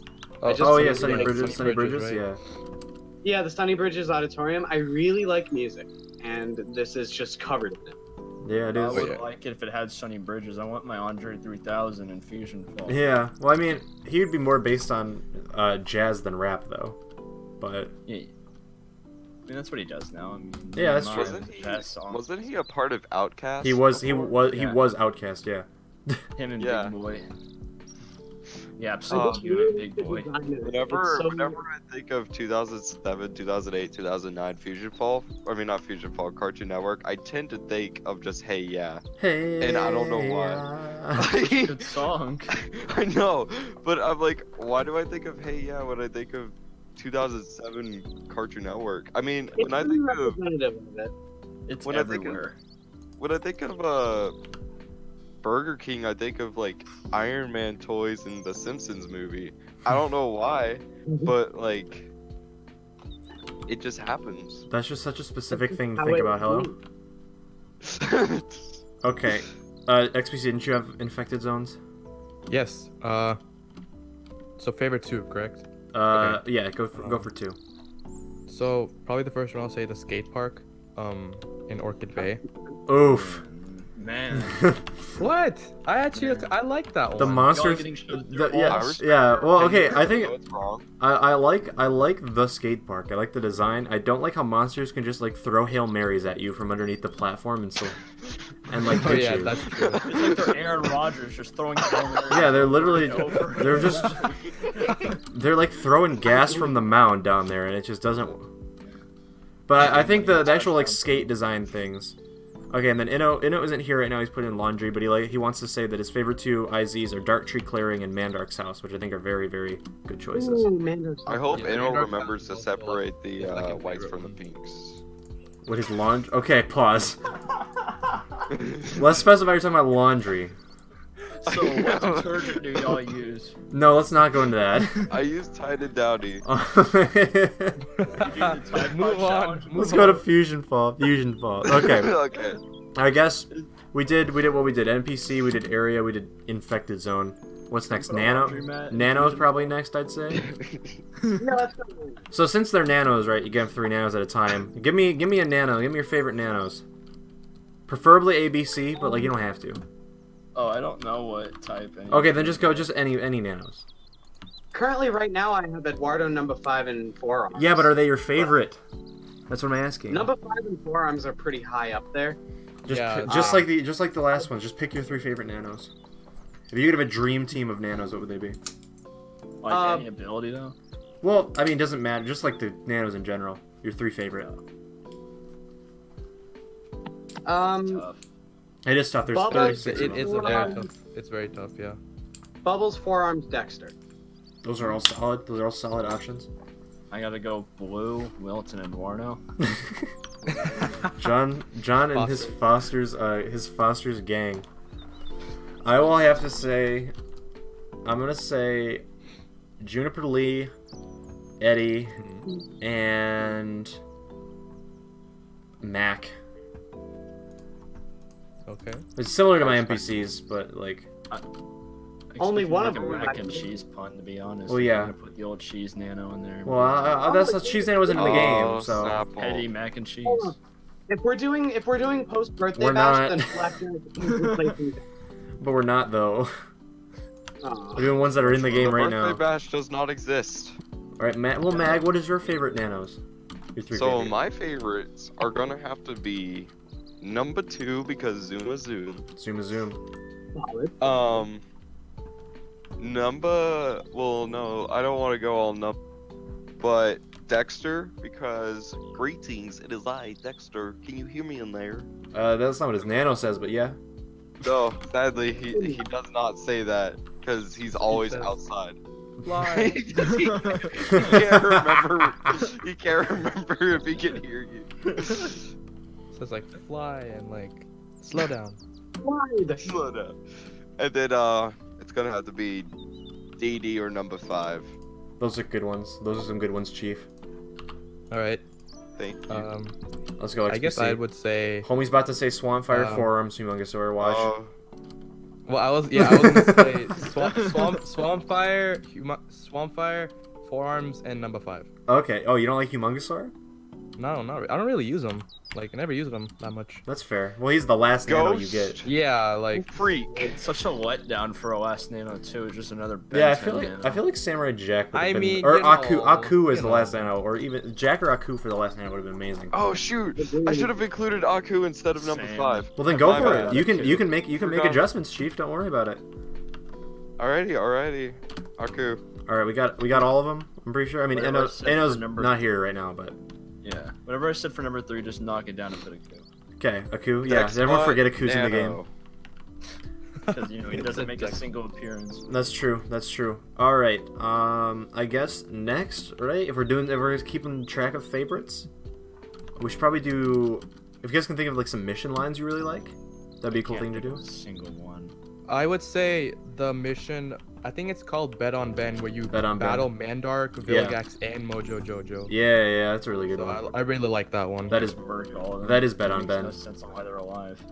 Oh yeah, Sunny like Bridges. Sunny Bridges. right? Yeah. Yeah, the Sunny Bridges Auditorium. I really like music, and this is just covered in it. Yeah, it I is. would like it if it had Sunny Bridges. I want my Andre 3000 and Fusion Fall. Yeah. Well, I mean, he would be more based on jazz than rap, though. But Yeah. I mean, that's what he does now. I mean, Yeah, that's not true. Wasn't he a part of Outkast? he was Yeah. Outcast. Yeah. Him and Yeah. Big Boy. Yeah, absolutely. You and Big Boy. Whenever I think of 2007, 2008, 2009 Fusion Fall, I mean not Fusion Fall, Cartoon Network, I tend to think of just Hey Yeah. Hey. And I don't know why. Good song. I know, but I'm like, why do I think of Hey Yeah when I think of 2007 Cartoon Network? I mean, It's when I think of representative of it. It's when I think everywhere. when I think of Burger King, I think of like Iron Man toys and the Simpsons movie. I don't know why, but like it just happens. That's just such a specific thing to How think it about. Hello. moves. Okay. XPC, didn't you have infected zones? Yes. So favorite 2, correct? Yeah. Go for 2. So probably the first one I'll say the skate park, in Orchid Bay. Oof. Man. What? I like that one. The monsters. getting shot the- through yeah. walls. Yeah. Well, okay. I think What's wrong? I like the skate park. I like the design. I don't like how monsters can just like throw Hail Marys at you from underneath the platform and still like Oh hit yeah, you. that's true. It's like they're Aaron Rodgers just throwing Yeah, they're literally over. they're just they're like throwing gas from the mound down there, and it just doesn't. But I think the actual like skate design things. Okay, and then Inno isn't here right now. He's putting in laundry, but he wants to say that his favorite 2 IZs are Dark Tree Clearing and Mandark's House, which I think are very, very good choices. Ooh, man, there's I hope Yeah, Inno Mandark remembers to House separate the is like a whites favorite from the one. pinks. What is laundry? Okay, pause. Let's specify you're talking about laundry. So, what detergent do y'all use? No, let's not go into that. I use Tide and Downy. Move on. Let's go to Fusion Fall. Okay. Okay. I guess we did what we did. NPC, we did area, we did infected zone. What's next? Put a Nano. laundry mat. Nano's probably next, I'd say. No, that's not me. So since they're nanos, right? You get 3 nanos at a time. Give me a nano. Give me your favorite nanos. Preferably ABC, but like you don't have to. Oh, I don't know what type. Okay, then just go any nanos. Currently, right now, I have Eduardo number 5 and forearms. Yeah, but are they your favorite? That's what I'm asking. Number 5 and forearms are pretty high up there. Just Yeah, just like the last ones. Just pick your 3 favorite nanos. If you could have a dream team of nanos, what would they be? Like any ability though? Well, I mean, it doesn't matter. Just like the nanos in general. Your 3 favorite. Tough. It is tough. There's Bubbles, 36 It of is them. a very tough. It's very tough. Yeah. Bubbles, forearms, Dexter. Those are all solid. Those are all solid options. I gotta go blue, Wilton, and Warno. John and his Foster's gang. I will have to say, I'm gonna say Juniper Lee Eddie, and Mac. Okay. It's similar to my NPCs, but like. Only one like of a them. mac and cheese pun, to be honest. Well, yeah. I'm gonna put the old cheese nano in there. Well, that's cheese nano wasn't in the game, so. Snapple. Eddie mac and cheese. Hold on. If we're doing post birthday We're bash, not. then Black Mirror. But we're not though. Aw. We're doing ones that are in the game The right birthday now. bash does not exist. All right, Matt. Well, Mag, what is your favorite nanos? Your three So favorite. my favorites are gonna have to be number 2 because Zuma Zoom. Solid. Well, no, I don't want to go all but Dexter because greetings, it is I, Dexter. Can you hear me in there? That's not what his nano says, but yeah. No, sadly he does not say that because he's always says- outside. Fly. he can't remember. He can't remember if he can hear you. So it's like fly and like slow down. Slow down. And then it's gonna have to be DD or number 5. Those are good ones. Those are some good ones, Chief. All right. Thank you. Let's go. I guess I would say. Homie's about to say Swampfire, Forearms, Humongosaur. Watch. Well, I was gonna say Swampfire, Swampfire, Forearms, and number 5. Okay. Oh, you don't like Humongosaur? No, I don't really use them. Like, I never use them that much. That's fair. Well, he's the last nano you get. Yeah, like freak. It's such a letdown for a last nano too. It's just another. Ben Yeah, 10 nano. I feel like Samurai Jack. Would have I been, mean, or you Aku. know, Aku is you the know. last nano, or even Jack or Aku for the last nano would have been amazing. Oh shoot! I should have included Aku instead of number Same. 5. Well, then go My for bad. it. You can make Forgot. adjustments, Chief. Don't worry about it. Alrighty. Aku. All right, we got all of them. I'm pretty sure. I mean, Whatever I said Eno's for number- not here right now, but Yeah. Whatever I said for number 3, just knock it down a bit ago. okay, Aku. Yeah, everyone forget Aku's in the game. Because he doesn't make a single appearance. That's true. That's true. All right. I guess next, right? If we're keeping track of favorites, we should probably do. If you guys can think of like some mission lines you really like, that'd be a cool thing to do. Single one. I would say the mission. I think it's called Bet on Ben, where you Bet on Ben. battle Mandark, Vilgax, and Mojo Jojo. Yeah, that's a really good So one. I really like that one. That is Merge all of them. that is Bet It on makes Ben. No sense on why they're alive.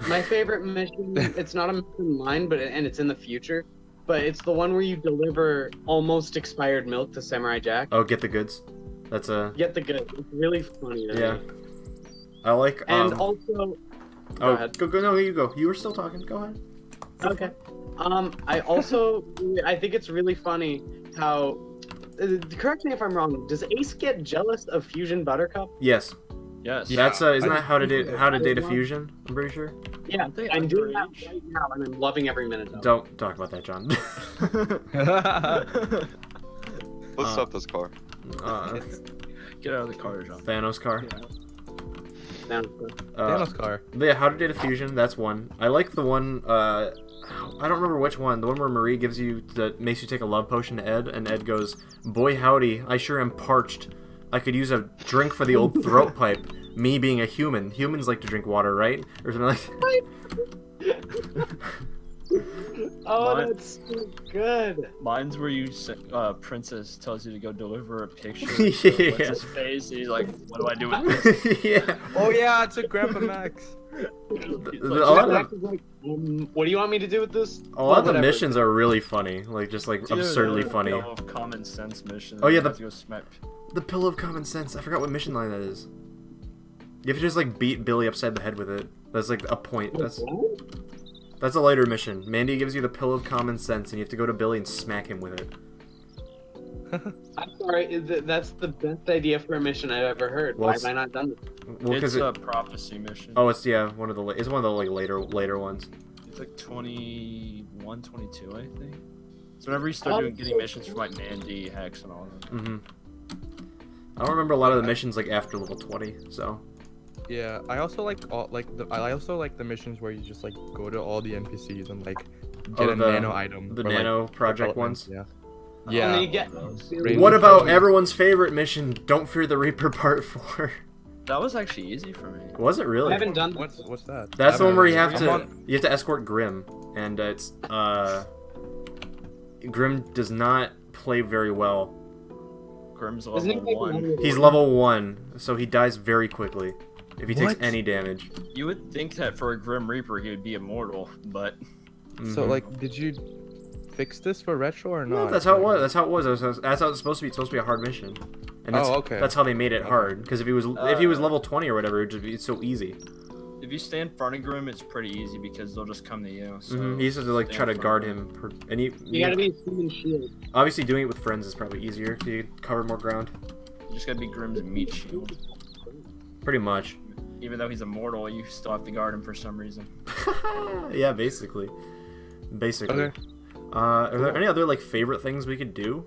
My favorite mission, it's not a mission line, and it's in the future, but it's the one where you deliver almost expired milk to Samurai Jack. Oh, get the goods. That's a Get the good. It's really funny to yeah. me. I like. And also, oh, ahead. go. No, you go. You were still talking. Go ahead. okay. I think it's really funny how. Correct me if I'm wrong. Does Ace get jealous of Fusion Buttercup? Yes. Yes. That's isn't I that how to date a love- fusion? I'm pretty sure. Yeah, they I'm doing that underage? right now, and I'm loving every minute of it. Don't talk about that, John. Let's stop this car. Get out of the car, John. Thanos car. Sounds good. Thanos car. But yeah, how to date a fusion. That's one. I like the one. I don't remember which one. The one where Marie gives you makes you take a love potion to Ed, and Ed goes, "Boy howdy, I sure am parched. I could use a drink for the old throat pipe. Me being a human. Humans like to drink water, right?" Or something like. Oh, Mine- that's so good. Mine's where Princess tells you to go deliver a picture. Yeah. What's his face? And he's like, "What do I do with this?" Yeah. Oh yeah, it's a Grandpa Max. A lot Jack of, is like, what do you want me to do with this? a lot of the Whatever. missions are really funny, like just like absurdly funny. Of common sense mission. Oh, yeah, You the- have to go smack. The pillow of common sense. I forgot what mission line that is. You have to just like beat Billy upside the head with it. That's like a point. That's a later mission. Mandy gives you the pillow of common sense, and you have to go to Billy and smack him with it. I'm sorry, that's the best idea for a mission I've ever heard. Well, Why it's- have I not done this? Well, It's because a prophecy mission. oh, it's one of the it's one of the like later ones. It's like 21, 22, I think. So whenever you start getting missions from like Mandy, Hex, and all of them. I don't remember a lot of the missions like after level 20. So Yeah, I also like I also like the missions where you just like go to all the NPCs and like get a nano item. the or, like, nano project ones. Yeah. And Yeah. then you get Rainbow What about Trojan. everyone's favorite mission? Don't Fear the Reaper Part 4. That was actually easy for me. Was it really? I haven't done What's that? That's the one where you have I'm to escort Grim, and Grim does not play very well. Grim's Isn't he level like 1. level He's one? level 1, so he dies very quickly if he takes What? any damage. You would think that for a Grim Reaper he would be immortal, but So Mhm. like, did you fix this for retro or No, not? that's how it was. That's how it was. That's how it's supposed to be. It's supposed to be a hard mission. And that's, Oh, okay. That's how they made it Okay. hard. Because if he was level 20 or whatever, it'd just be so easy. if you stay in front of Grim, it's pretty easy because they'll just come to you. So He used to like stay try in to front guard of him, and You gotta be a human shield. obviously doing it with friends is probably easier. You cover more ground. You just gotta be Grim's meat shield. Pretty much. Even though he's immortal, you still have to guard him for some reason. Yeah, basically. Basically. Okay. Are there any other like favorite things we could do?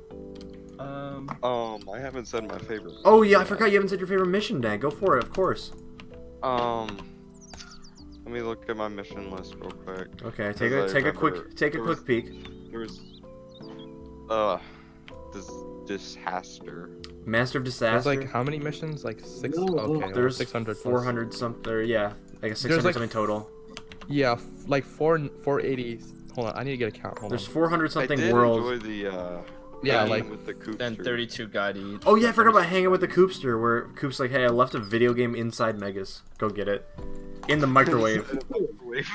I haven't said my favorite. Oh yeah, I forgot you haven't said your favorite mission, Dan. Go for it, of course. Let me look at my mission list real quick. Okay, Because I take a remember quick there was- peek. There was, this disaster. Master of There's Disaster. like how many missions? Like 6. No, Okay, well, There's 600. plus. 400 something. Yeah, I guess 600 like something total. Yeah, like 480. Hold on, I need to get a count. Hold There's on. 400 I something did worlds. enjoy the Yeah, hanging like with the coopster. Then 32 guide each. Oh yeah, I forgot about hanging with the Coopster, where Coop's like, hey, I left a video game inside Megas. Go get it. In the microwave.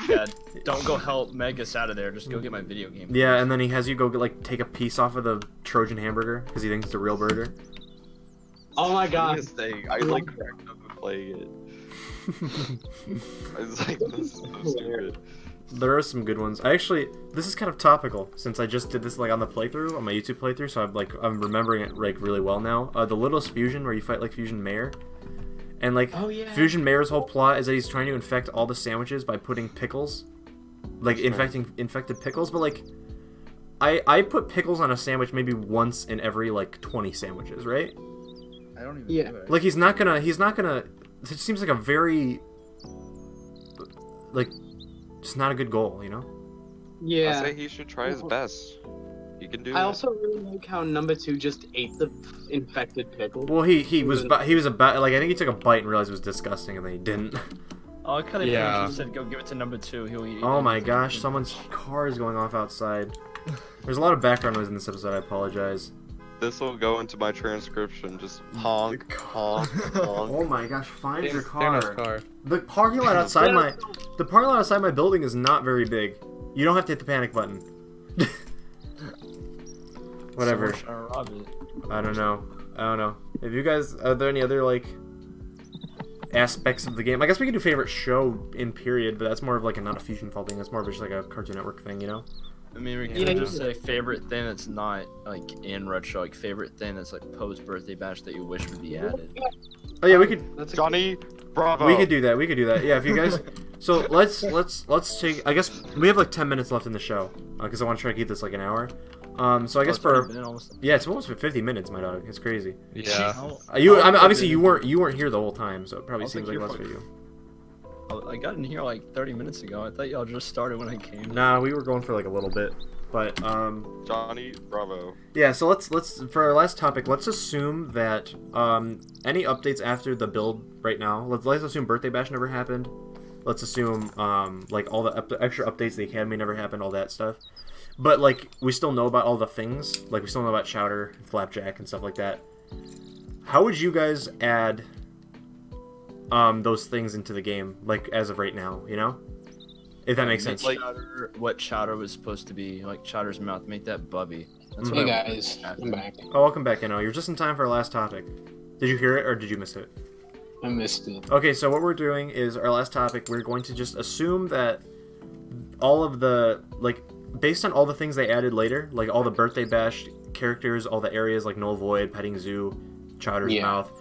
Yeah, don't go help Megas out of there. Just go get my video game. Yeah, and then he has you go like take a piece off of the Trojan hamburger because he thinks it's a real burger. Oh my god. This thing, I like cracked up and playing it. I was like, this is so stupid. There are some good ones. This is kind of topical since I just did this like on the playthrough, on my YouTube playthrough, so I'm remembering it like really well now. The Littlest Fusion, where you fight like Fusion Mayor, and like Oh, yeah. Fusion Mayor's whole plot is that he's trying to infect all the sandwiches by putting pickles, like infected pickles. But like, I put pickles on a sandwich maybe once in every like 20 sandwiches, right? I don't even Yeah. do it. Like he's not gonna. It seems like a very like just not a good goal, you know? I Yeah. say he should try his best. He can do I it. also really like how number 2 just ate the infected pickle. Well, he was about like I think he took a bite and realized it was disgusting, and then he didn't. Oh, I could have Yeah. said go give it to number 2. He'll eat. Oh my anything. gosh, someone's car is going off outside. There's a lot of background noise in this episode. I apologize. This will go into my transcription. Just honk, honk, honk. Oh my gosh, find your Thanos' car. car. The parking lot outside my building is not very big. You don't have to hit the panic button. Whatever. Someone's trying to rob it. I don't know. If you guys, are there any other like aspects of the game? I guess we could do favorite show in period, but that's more of like not a Fusion Fall thing. That's more of just like a Cartoon Network thing, you know? I mean, we Yeah, could you- just say favorite thing that's not like in retro, like favorite thing that's like post birthday bash that you wish would be added. Oh yeah, we could That's a Johnny Bravo. we could do that. Yeah, if you guys. So let's take. I guess we have like 10 minutes left in the show because I want to try to keep this like an hour. So I guess it's already for been almost. yeah, it's almost 50 minutes, my dog. It's crazy. Yeah. Obviously you weren't here the whole time, so it probably I was, seems like, like here less for, for you. I got in here like 30 minutes ago. I thought y'all just started when I came. Nah, we were going for like a little bit, but Johnny Bravo. yeah. So let's for our last topic, let's assume that any updates after the build right now. Let's assume Birthday Bash never happened. Let's assume like all the extra updates, the Academy never happened, all that stuff. But like we still know about all the things, like we still know about Chowder, Flapjack, and stuff like that. How would you guys add those things into the game, like as of right now? You know, if that makes Make sense. Like- Chowder, what Chowder was supposed to be, like Chowder's mouth, make that Bubby. That's Mhm. Hey what I guys, I'm back. Oh, welcome back, You're just in time for our last topic. Did you hear it or did you miss it? I missed it. Okay, so what we're doing is our last topic. We're going to just assume that all of the like, based on all the things they added later, like all the Birthday Bash characters, all the areas like Null Void, Petting Zoo, Chowder's Yeah. Mouth.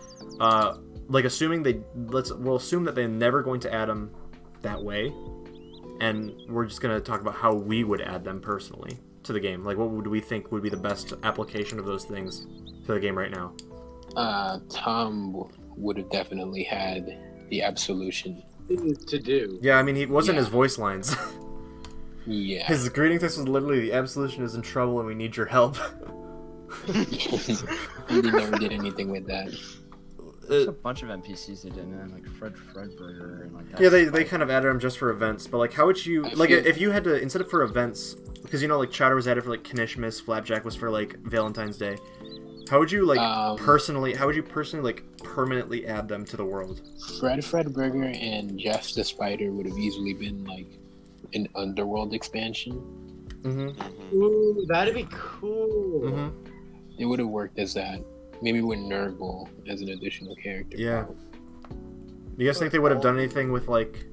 Like assuming we'll assume that they're never going to add them that way, and we're just gonna talk about how we would add them personally to the game. Like, what would we think would be the best application of those things to the game right now? Tom would have definitely had the absolution. Things to do. Yeah, I mean, he wasn't Yeah. his voice lines. Yeah. His greeting text was literally, "The Absolution is in trouble and we need your help." He never did anything with that. There's a bunch of NPCs they didn't add, like Fredburger and like that. Yeah, they kind of added them just for events, but like, how would you, I like, feel- if you had to, instead of for events, because you know, like, Chowder was added for like Kanishmas, Flapjack was for like Valentine's Day, How would you personally? How would you personally permanently add them to the world? Fred Burger and Jeff the Spider would have easily been like an underworld expansion. Ooh, that'd be cool. It would have worked as that. Maybe with Nurgle as an additional character. Yeah. You guys think they would have done anything with like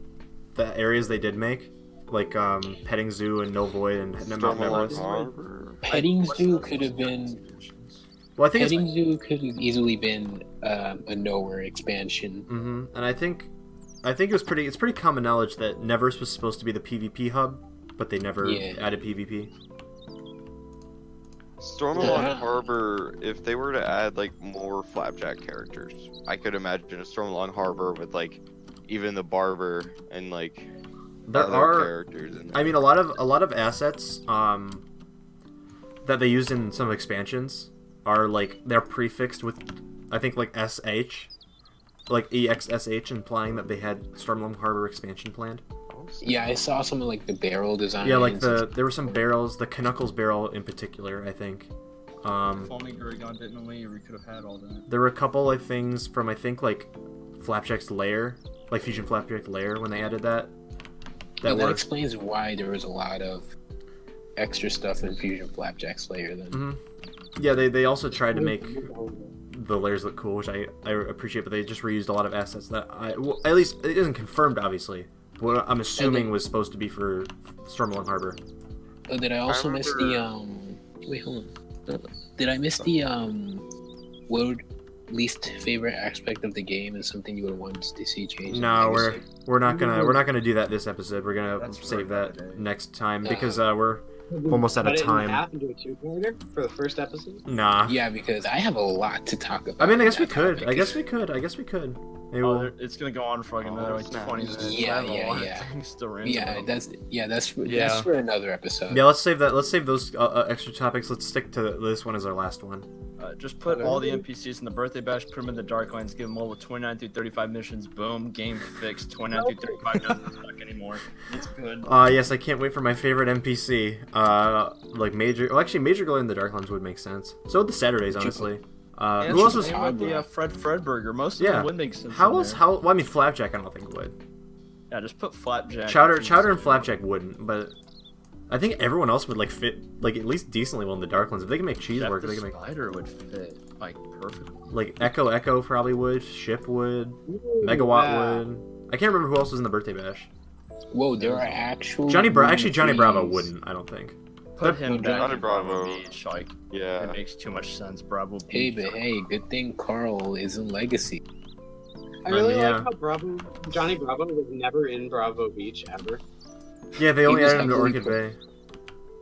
the areas they did make, like Petting Zoo and No Void and Mount Everest? Petting Zoo could have been. Well, I think Petting Zoo could have easily been a nowhere expansion. And I think it was pretty. It's pretty common knowledge that Nevers was supposed to be the PvP hub, but they never added PvP. Stormalong Harbor, if they were to add like more Flapjack characters, I could imagine a Stormalong Harbor with like even the barber and like there other are characters in there. I mean, a lot of assets that they used in some expansions are like they're prefixed with I think like SH, like EXSH, implying that they had Stormalong Harbor expansion planned. Yeah, I saw some of like the barrel designs. Yeah, like there were some barrels, the Canuckles barrel in particular, I think. If only Gurgon didn't leave, we could have had all that. There were a couple of things from I think like Flapjack's lair, like Fusion Flapjack lair when they added that. That explains why there was a lot of extra stuff in Fusion Flapjack's lair then. Yeah, they also tried to make the layers look cool, which I appreciate, but they just reused a lot of assets that well, at least it isn't confirmed, obviously. What I'm assuming was supposed to be for Stormalong Harbor. Oh, did I also miss the wait, hold on. Did I miss the world least favorite aspect of the game and something you would have wanted to see change? No, we're not gonna do that this episode. We're gonna save that next time because we're almost out of time. Half into a two-parter for the first episode? Nah. Yeah, because I have a lot to talk about. I mean, I guess we could. I guess we could. Maybe it's gonna go on for like another like 20 minutes. Yeah, that's for another episode. Yeah, let's save that. Let's save those extra topics. Let's stick to this one as our last one. Just put all the NPCs in the birthday bash, put them in the Darklands, give them all with 29 through 35 missions. Boom, game fixed. 29 through 35 doesn't suck anymore. It's good. Yes, I can't wait for my favorite NPC. Like Major. Well, actually, Major Glory in the Darklands would make sense. So would the Saturdays, honestly. Who else was the Fred Burger? Most of them would make sense. Well, I mean, Flapjack, I don't think would. Yeah, just put Flapjack. Chowder and Flapjack wouldn't, but I think everyone else would like fit like at least decently well in the Darklands. If they can make cheese work, they can make. Spider would fit like perfectly. Like Echo probably would. Ship would. Megawatt would. I can't remember who else was in the birthday bash. Whoa, there are actual. Johnny Bravo wouldn't. I don't think. Put him back Johnny in Bravo Beach, like, yeah, it makes too much sense. Bravo Beach. Hey, but hey, good thing Carl is in Legacy. I really like how Johnny Bravo was never in Bravo Beach ever. Yeah, they only added him to Orchid Bay.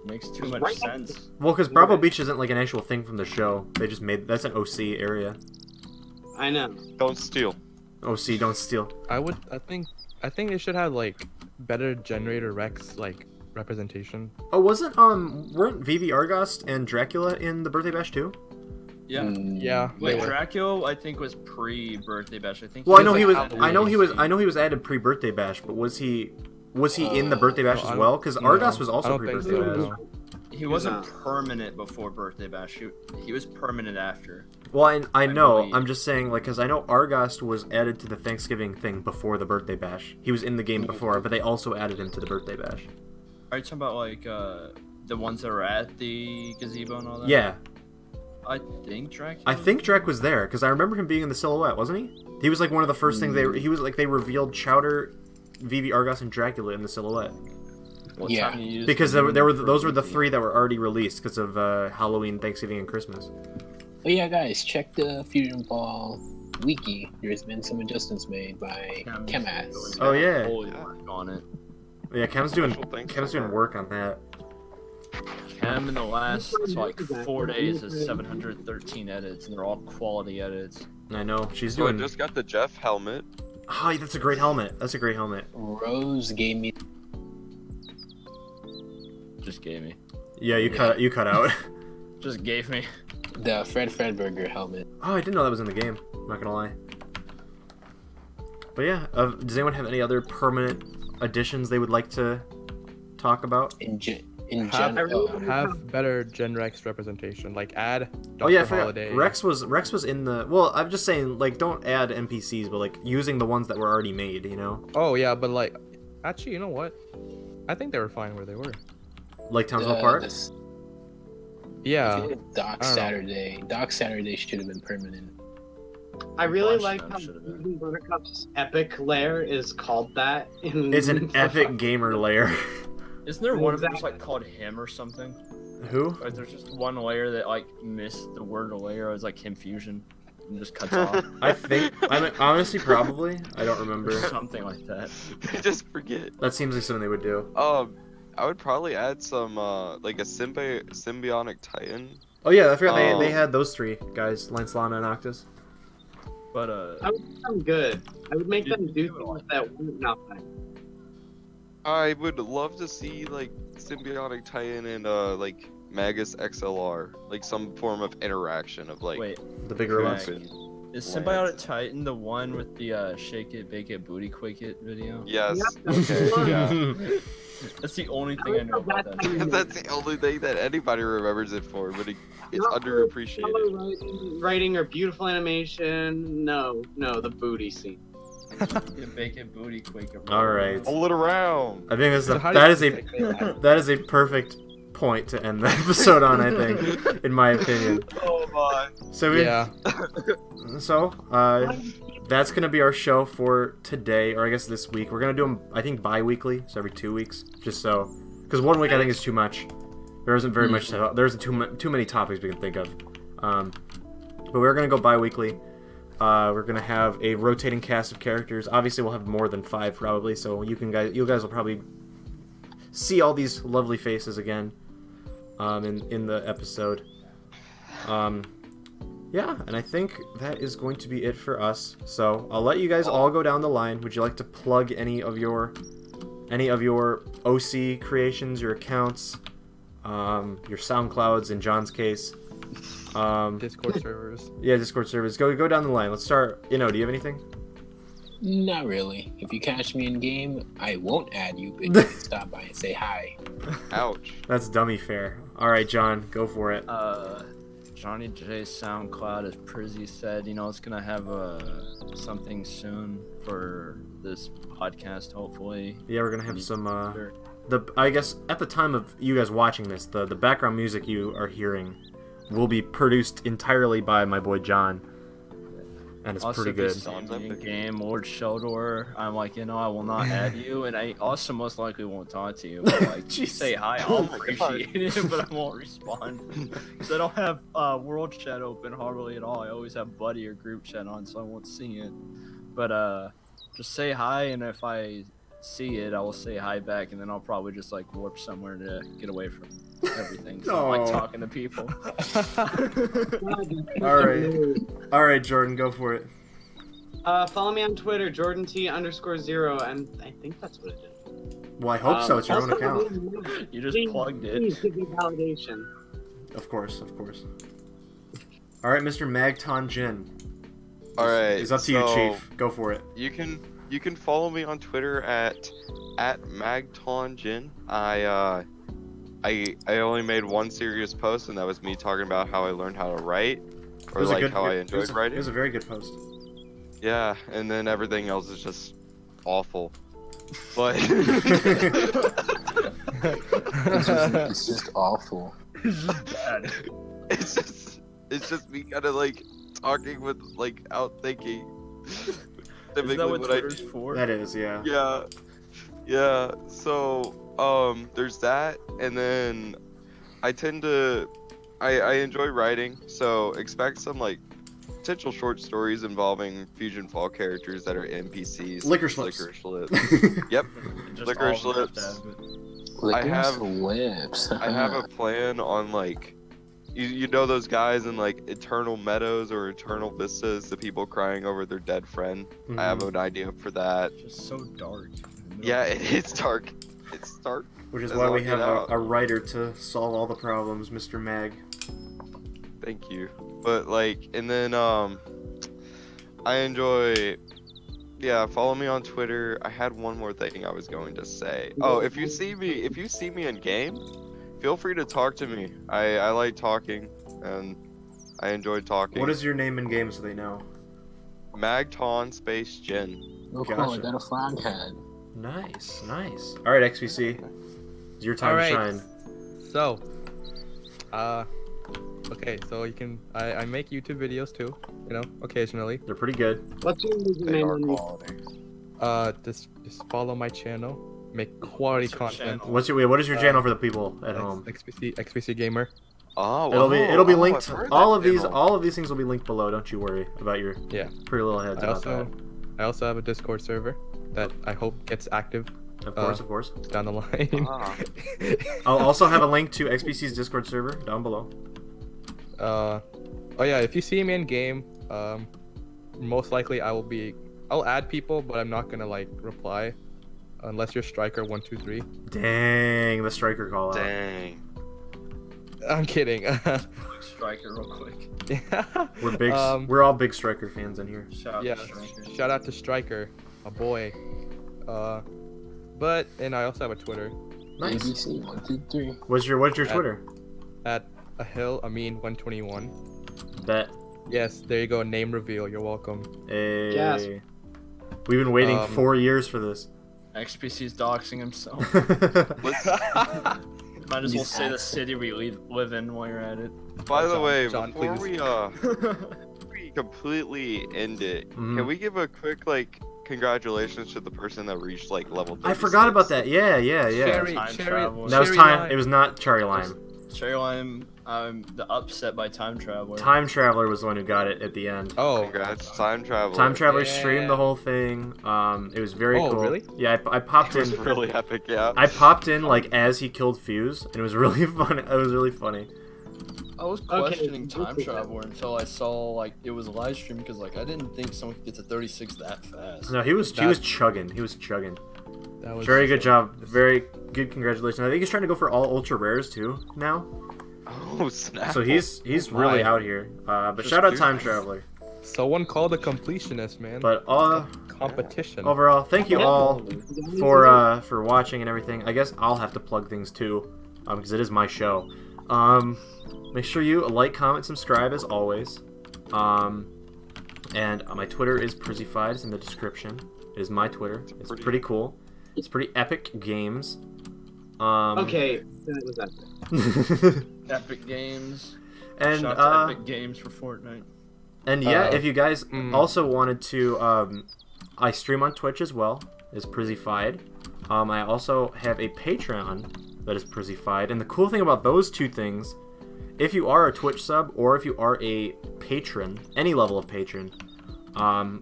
Makes too much sense. Well, because Bravo Beach isn't like an actual thing from the show. They just made that's an OC area. I know. Don't steal. OC, don't steal. I think they should have like better generator Rex like representation. Oh, weren't Vivi Argost and Dracula in the birthday bash too? Yeah. Yeah. Wait, Dracula I think was pre-birthday bash. I think. Well, I know he was added pre-birthday bash, but was he in the birthday bash as well? Because Argost was also pre-birthday bash. He wasn't permanent before birthday bash. He was permanent after. Well, I know. I'm just saying, like, because I know Argost was added to the Thanksgiving thing before the birthday bash. He was in the game before, but they also added him to the birthday bash. Are you talking about like the ones that were at the gazebo and all that? Yeah. I think Dracula. I think Drac was there because I remember him being in the silhouette, wasn't he? He was like one of the first things they revealed Chowder, Vivi Argost, and Dracula in the silhouette. Because those were the three that were already released because of Halloween, Thanksgiving, and Christmas. Oh yeah, guys, check the Fusion Ball wiki. There's been some adjustments made by Chemas. Oh yeah. On it. Yeah, Chem's doing work on that. Chem in the last like 4 days is 713 edits, and they're all quality edits. I know she's So doing. I just got the Jeff helmet. Oh, that's a great helmet. That's a great helmet. Rose gave me. Just gave me. Yeah, you cut out. Just gave me. The Fred Burger helmet. Oh, I didn't know that was in the game. I'm not gonna lie. But yeah, does anyone have any other permanent additions they would like to talk about? In Have, general, have better Gen Rex representation. Like add Dr. Oh yeah, I forgot. Holiday. Rex was in the. Well, I'm just saying, like, don't add NPCs, but like using the ones that were already made. You know, Oh yeah, but like, actually, you know what? I think they were fine where they were. like Townsville Park. this- Yeah. Doc I don't know. Saturday. Doc Saturday should have been permanent. I really Bunch like of how them should've been. Baby Buttercup's epic lair is called that. It's an epic gamer lair. Isn't there one of them that's like called him or something? Who? Or there's just one layer that like missed the word layer. It's like him fusion and just cuts off. I think. I mean, honestly, probably. I don't remember. Something like that. I just forget. That seems like something they would do. I would probably add some like a symbiotic titan. Oh yeah, I forgot they had those three guys, Lancelot and Noctis. But I would make them good. I would make them do things that weren't nothing. I would love to see like symbiotic titan and like Magus XLR, like some form of interaction of like wait, The bigger Magus ones. and is Lance. Symbiotic Titan the one with the shake it, bake it, booty quake it video? Yes. Yep, that's Okay. the one. Yeah. That's the only thing I know about that. That's the only thing that anybody remembers it for, but it's Not for underappreciated. color writing or beautiful animation. No, the booty scene. Bake it, booty quake it. All right. Pull it around. I think So how do that you is a think they- that is a perfect point to end the episode on. I think, in my opinion. Oh my. So we, Yeah. So that's gonna be our show for today, or I guess this week. We're gonna do them, I think, bi-weekly, so every 2 weeks, just so, because 1 week I think is too much. There isn't very much. There isn't too many topics we can think of. But we're gonna go bi-weekly. We're gonna have a rotating cast of characters. Obviously, we'll have more than 5 probably, so you guys will probably see all these lovely faces again in the episode. Yeah, and I think that is going to be it for us. So I'll let you guys all go down the line. Would you like to plug any of your OC creations, your accounts, your SoundClouds in John's case? Discord servers. Yeah, Discord servers. Go down the line. Let's start. Do you have anything? Not really. If you catch me in game, I won't add you, but you can stop by and say hi. Ouch. That's dummy fair. All right, John, go for it. Johnny J's SoundCloud, as Prizzy said, it's gonna have something soon for this podcast, hopefully. Yeah, we're gonna have some. I guess at the time of you guys watching this, the background music you are hearing will be produced entirely by my boy John, and it's Also, pretty if you good. see me in game or Sheldor, I'm like, I will not add you, and I also most likely won't talk to you. But, like, you say hi, I'll appreciate it, but I won't respond because I don't have world chat open hardly at all. I always have buddy or group chat on, so I won't see it. But just say hi, and if I see it, I will say hi back, and then I'll probably just like warp somewhere to get away from everything. So I like Aw. talking to people. All right, Jordan, go for it. Follow me on Twitter, JordanT_0, and I think that's what it is. Well, I hope so. It's your own also, account. You just please- plugged it. Please give me validation. Of course. All right, Mr. Magton Jin. All right. It's up to you, Chief. Go for it. You can follow me on Twitter at MagtonJin. I only made one serious post, and that was me talking about how I learned how to write, or like how I enjoyed writing. It was a very good post. Yeah, and then everything else is just awful. But It's just awful. Bad. it's just me kind of like talking with like out thinking. Isn't that what I Twitter's do. for? That is, yeah. Yeah. So there's that, and then I enjoy writing, so expect some like potential short stories involving Fusion Fall characters that are NPCs. Liquor slips. Yep. Just Liquor all of them have to slips. have it. Liquor have- slips. I have a plan on like, you know those guys in like Eternal Meadows or Eternal Vistas, the people crying over their dead friend. I have an idea for that. Just so dark. Yeah, it's dark. It's dark. Which is As why all we get have out. a writer to solve all the problems, Mr. Mag. Thank you. But like, and then I enjoy. Yeah, follow me on Twitter. I had one more thing I was going to say. Oh, if you see me in game, feel free to talk to me. I like talking, and I enjoy talking. What is your name in game so they know? Magton Space Gen. Oh, cool. Gotcha. I got a frog head. Nice, nice. All right, XVC, it's your time to shine. So, okay, so you can I make YouTube videos too, you know, occasionally. They're pretty good. What's your They are username? quality. Just follow my channel, make quality content. What is your channel for the people at home? XPC Gamer. Oh, It'll be oh, linked. I've heard All that of these channel. things will be linked below. Don't you worry about your Yeah. pretty little heads about that. I also have a Discord server that I hope gets active Of course. down the line. Ah. I'll also have a link to XPC's Discord server down below. Oh yeah, if you see me in game, most likely I'll add people, but I'm not gonna like reply unless you're striker123. Dang, the striker call out. Dang. I'm kidding. Striker, real quick. Yeah. We're all big striker fans in here. Shout out Yeah, to Striker. shout out to Striker, a boy. And I also have a Twitter Nice. ABC 1, 2, 3. What's your Twitter? at Amean121. Bet. Yes, there you go. Name reveal. You're welcome. Hey. Yes. We've been waiting 4 years for this. XPC's doxing himself. Might as well say the city we live in while you're at it. By the way, John, before please. we completely end it, Mhm. can we give a quick congratulations to the person that reached level 36? I forgot about that. Yeah. Cherry, Time cherry, travel. That was cherry time. lime. It was not Cherry Lime. Cherry Lime, the upset by Time Traveler. Time Traveler was the one who got it at the end. Oh, Congrats, Time Traveler. Time Traveler Yeah. streamed the whole thing. It was very Oh, cool. really? Yeah, I popped It was in. really epic, yeah. I popped in as he killed Fuse, and it was really fun. It was really funny. I was questioning Time Traveler until I saw it was a live stream because I didn't think someone could get to 36 that fast. No, he was chugging. He was chugging. that was Very good job. Very good. Congratulations. I think he's trying to go for all ultra rares too now. Oh snap! So he's really out here. But Just shout out do Time this. Traveler. Someone called a completionist, man. But Competition. overall, thank you all for watching and everything. I guess I'll have to plug things too, because it is my show. Make sure you like, comment, subscribe as always. And my Twitter is przzyfied. It's in the description. It is my Twitter. It's pretty cool. It's pretty epic games. Okay, that was that. Epic Games. And Shout out to Epic Games for Fortnite. And yeah, if you guys also wanted to, I stream on Twitch as well. It's przzyfied. I also have a Patreon that is przzyfied. And the cool thing about those two things, if you are a Twitch sub or if you are a patron, any level of patron,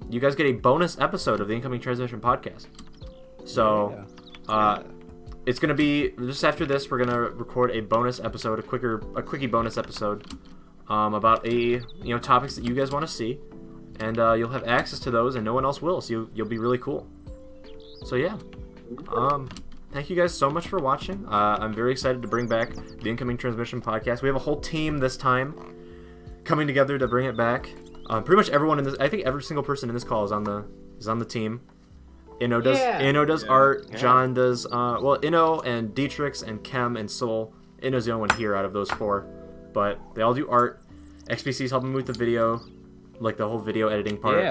you guys get a bonus episode of the Incoming Transmission podcast. So, it's gonna be just after this. We're gonna record a bonus episode, a quickie bonus episode, about topics that you guys want to see, and you'll have access to those, and no one else will. So you'll be really cool. So yeah, thank you guys so much for watching. I'm very excited to bring back the Incoming Transmission podcast. We have a whole team this time coming together to bring it back. Pretty much everyone in this, I think every single person in this call is on the team. Inno does art. Yeah. John does Inno and Dietrich and Kem and Soul. Inno's the only one here out of those four, but they all do art. XPC's helping me with the video, the whole video editing part.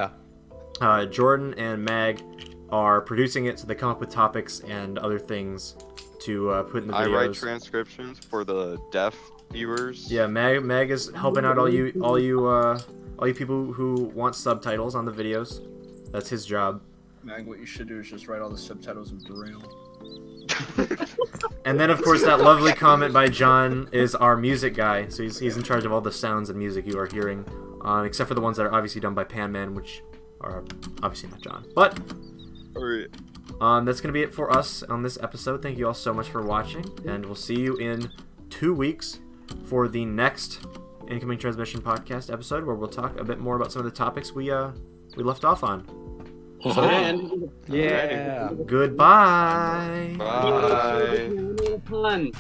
Yeah. Jordan and Mag are producing it, so they come up with topics and other things to put in the videos. I write transcriptions for the deaf viewers. Yeah, Mag is helping out all you people who want subtitles on the videos. That's his job. Mag, what you should do is just write all the subtitles in Braille. And then, of course, that lovely comment by John is our music guy. So he's in charge of all the sounds and music you are hearing, except for the ones that are obviously done by Panman, which are obviously not John. But Alright. that's going to be it for us on this episode. Thank you all so much for watching, and we'll see you in 2 weeks for the next Incoming Transmission podcast episode, where we'll talk a bit more about some of the topics we left off on. Yeah. Goodbye. Bye. Fun.